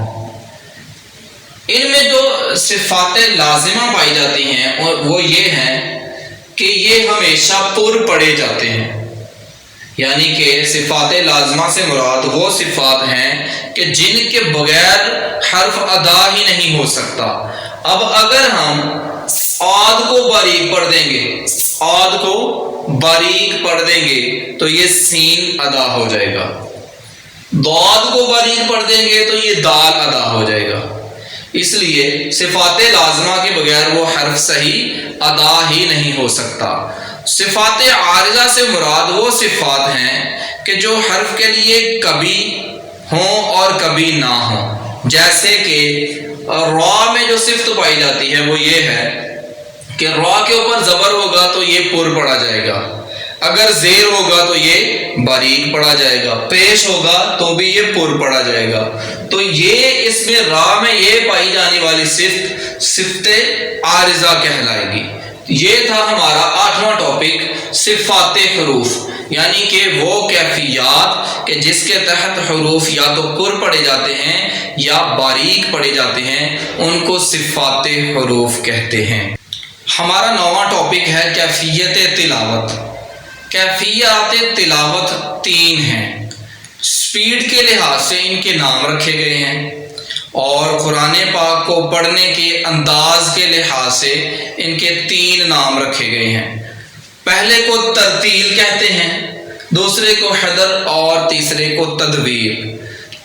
ان میں جو صفات لازمہ پائی جاتی ہیں وہ یہ ہیں کہ یہ ہمیشہ پر پڑھے جاتے ہیں. یعنی کہ صفات لازمہ سے مراد وہ صفات ہیں کہ جن کے بغیر حرف ادا ہی نہیں ہو سکتا. اب اگر ہم صاد کو باریک پڑھ دیں گے، صاد کو باریک پڑھ دیں گے تو یہ سین ادا ہو جائے گا. ضاد کو باریک پڑھ دیں گے تو یہ دال ادا ہو جائے گا. اس لیے صفات لازمہ کے بغیر وہ حرف صحیح ادا ہی نہیں ہو سکتا. صفات عارضہ سے مراد وہ صفات ہیں کہ جو حرف کے لیے کبھی ہوں اور کبھی نہ ہوں. جیسے کہ را میں جو صفت پائی جاتی ہے وہ یہ ہے کہ را کے اوپر زبر ہوگا تو یہ پر پڑھا جائے گا، اگر زیر ہوگا تو یہ باریک پڑھا جائے گا، پیش ہوگا تو بھی یہ پر پڑھا جائے گا. تو یہ اس میں را میں یہ پائی جانے والی صفت عارضہ کہلائے گی. یہ تھا ہمارا 8واں ٹاپک، صفات حروف. یعنی کہ وہ کیفیات کہ جس کے تحت حروف یا تو پر پڑھے جاتے ہیں یا باریک پڑھے جاتے ہیں، ان کو صفات حروف کہتے ہیں۔ ہمارا نواں ٹاپک ہے کیفیت تلاوت۔ کیفیات تلاوت 3 ہیں۔ سپیڈ کے لحاظ سے ان کے نام رکھے گئے ہیں، اور قرآن پاک کو پڑھنے کے انداز کے لحاظ سے ان کے 3 نام رکھے گئے ہیں۔ پہلے کو ترتیل کہتے ہیں، دوسرے کو حدر اور تیسرے کو تدویر۔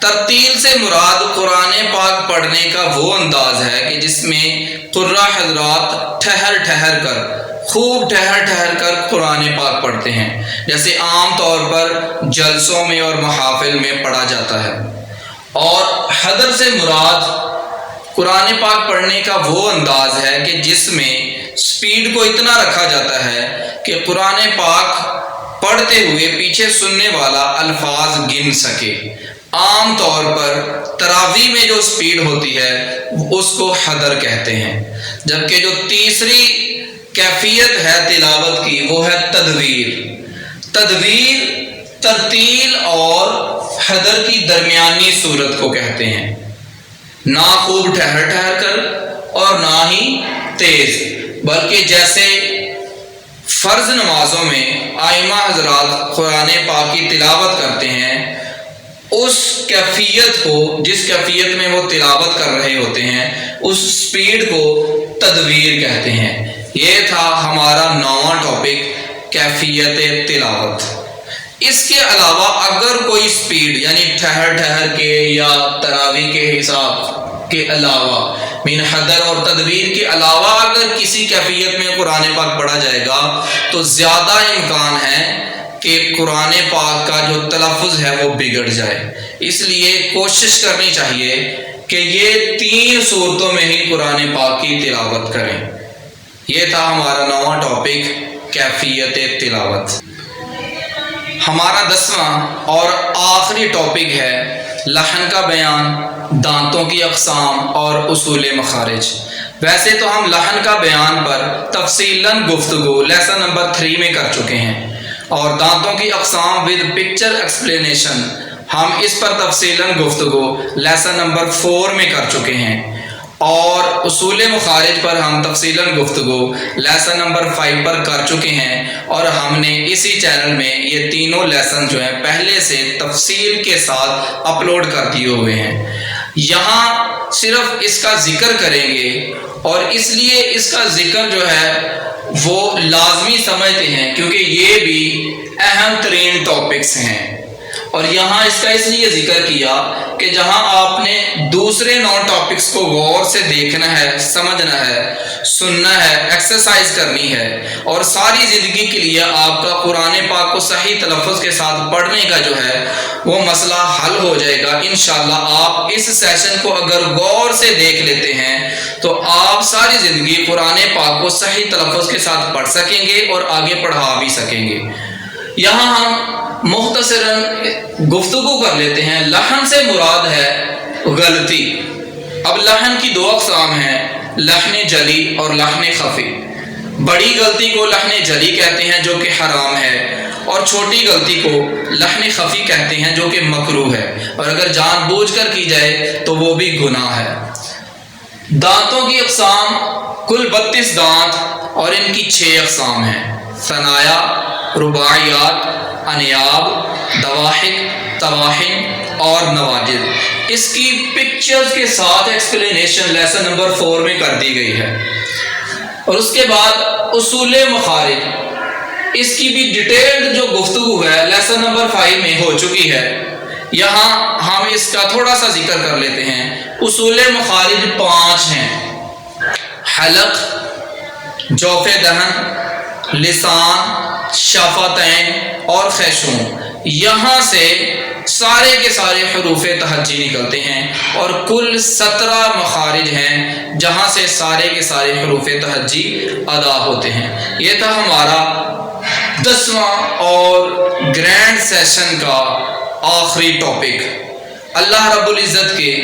ترتیل سے مراد قرآن پاک پڑھنے کا وہ انداز ہے کہ جس میں قراء حضرات ٹھہر ٹھہر کر، خوب ٹھہر ٹھہر کر قرآن پاک پڑھتے ہیں، جیسے عام طور پر جلسوں میں اور محافل میں پڑھا جاتا ہے۔ اور حدر سے مراد قرآن پاک پڑھنے کا وہ انداز ہے کہ جس میں سپیڈ کو اتنا رکھا جاتا ہے کہ قرآن پاک پڑھتے ہوئے پیچھے سننے والا الفاظ گن سکے۔ عام طور پر تراویح میں جو سپیڈ ہوتی ہے اس کو حدر کہتے ہیں، جبکہ جو تیسری کیفیت ہے تلاوت کی وہ ہے تدویر۔ تدویر ترتیل اور حدر کی درمیانی صورت کو کہتے ہیں، نہ خوب ٹھہر ٹھہر کر اور نہ ہی تیز، بلکہ جیسے فرض نمازوں میں ائمہ حضرات قرآن پاک کی تلاوت کرتے ہیں، اس کیفیت کو، جس کیفیت میں وہ تلاوت کر رہے ہوتے ہیں، اس سپیڈ کو تدویر کہتے ہیں۔ یہ تھا ہمارا نواں ٹاپک کیفیت تلاوت۔ اس کے علاوہ اگر کوئی سپیڈ یعنی ٹھہر ٹھہر کے یا تراویح کے حساب کے علاوہ، من حدر اور تدویر کے علاوہ اگر کسی کیفیت میں قرآن پاک پڑھا جائے گا تو زیادہ امکان ہے کہ قرآن پاک کا جو تلفظ ہے وہ بگڑ جائے۔ اس لیے کوشش کرنی چاہیے کہ یہ 3 صورتوں میں ہی قرآن پاک کی تلاوت کریں۔ یہ تھا ہمارا نواں ٹاپک کیفیت تلاوت۔ ہمارا 10واں اور آخری ٹاپک ہے لحن کا بیان، دانتوں کی اقسام اور اصول مخارج۔ ویسے تو ہم لحن کا بیان پر تفصیلاً گفتگو لیسن نمبر 3 میں کر چکے ہیں، اور دانتوں کی اقسام ود پکچر ایکسپلینیشن ہم اس پر تفصیلاً گفتگو لیسن نمبر 4 میں کر چکے ہیں، اور اصول مخارج پر ہم تفصیلاً گفتگو لیسن نمبر 5 پر کر چکے ہیں، اور ہم نے اسی چینل میں یہ تینوں لیسن جو ہیں پہلے سے تفصیل کے ساتھ اپلوڈ کر دیے ہوئے ہیں۔ یہاں صرف اس کا ذکر کریں گے، اور اس لیے اس کا ذکر جو ہے وہ لازمی سمجھتے ہیں کیونکہ یہ بھی اہم ترین ٹاپکس ہیں، اور یہاں اس کا اس لیے ذکر کیا کہ جہاں آپ نے دوسرے 9 ٹاپکس کو غور سے دیکھنا ہے، سمجھنا ہے، سننا ہے، ایکسرسائز کرنی ہے، اور ساری زندگی کے لیے آپ کا قرآن پاک کو صحیح تلفظ کے ساتھ پڑھنے کا جو ہے وہ مسئلہ حل ہو جائے گا انشاءاللہ۔ آپ اس سیشن کو اگر غور سے دیکھ لیتے ہیں تو آپ ساری زندگی قرآن پاک کو صحیح تلفظ کے ساتھ پڑھ سکیں گے اور آگے پڑھا بھی سکیں گے۔ یہاں ہم مختصراً گفتگو کر لیتے ہیں۔ لحن سے مراد ہے غلطی۔ اب لحن کی 2 اقسام ہیں، لحن جلی اور لحن خفی۔ بڑی غلطی کو لحن جلی کہتے ہیں جو کہ حرام ہے، اور چھوٹی غلطی کو لحن خفی کہتے ہیں جو کہ مکروہ ہے، اور اگر جان بوجھ کر کی جائے تو وہ بھی گناہ ہے۔ دانتوں کی اقسام کل 32 دانت، اور ان کی 6 اقسام ہیں: ثنایا، رباعیات، انیاب، دواحق، طواحن اور نواجذ۔ اس کی پکچرز کے ساتھ ایکسپلینیشن لیسن نمبر 4 میں کر دی گئی ہے۔ اور اس کے بعد اصول مخارج، اس کی بھی ڈیٹیلڈ جو گفتگو ہے لیسن نمبر 5 میں ہو چکی ہے۔ یہاں ہم اس کا تھوڑا سا ذکر کر لیتے ہیں۔ اصول مخارج 5 ہیں: حلق، جوف دہن، لسان، شفتین اور خیشوم۔ یہاں سے سارے کے سارے حروف تہجی نکلتے ہیں، اور کل 17 مخارج ہیں جہاں سے سارے کے سارے حروف تہجی ادا ہوتے ہیں۔ یہ تھا ہمارا 10واں اور گرینڈ سیشن کا آخری ٹاپک۔ اللہ رب العزت کے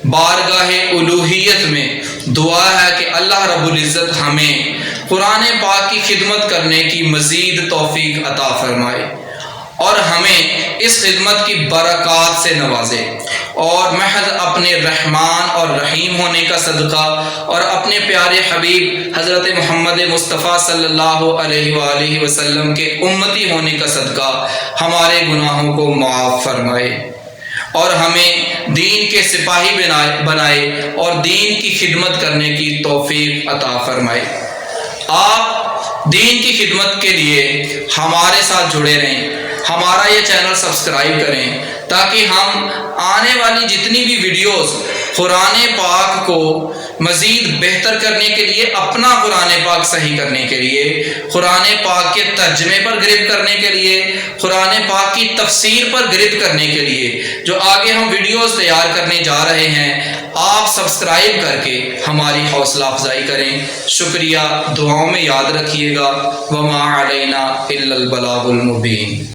بارگاہ الوہیت میں دعا ہے کہ اللہ رب العزت ہمیں قرآن پاک کی خدمت کرنے کی مزید توفیق عطا فرمائے، اور ہمیں اس خدمت کی برکات سے نوازے، اور محض اپنے رحمان اور رحیم ہونے کا صدقہ اور اپنے پیارے حبیب حضرت محمد مصطفیٰ صلی اللہ علیہ وآلہ وسلم کے امتی ہونے کا صدقہ ہمارے گناہوں کو معاف فرمائے، اور ہمیں دین کے سپاہی بنائے اور دین کی خدمت کرنے کی توفیق عطا فرمائے۔ آپ دین کی خدمت کے لیے ہمارے ساتھ جڑے رہیں، ہمارا یہ چینل سبسکرائب کریں تاکہ ہم آنے والی جتنی بھی ویڈیوز قرآن پاک کو مزید بہتر کرنے کے لیے، اپنا قرآن پاک صحیح کرنے کے لیے، قرآن پاک کے ترجمے پر گرفت کرنے کے لیے، قرآن پاک کی تفسیر پر گرفت کرنے کے لیے جو آگے ہم ویڈیوز تیار کرنے جا رہے ہیں، آپ سبسکرائب کر کے ہماری حوصلہ افزائی کریں۔ شکریہ، دعاؤں میں یاد رکھیے گا۔ وما علینا الا البلاغ المبین۔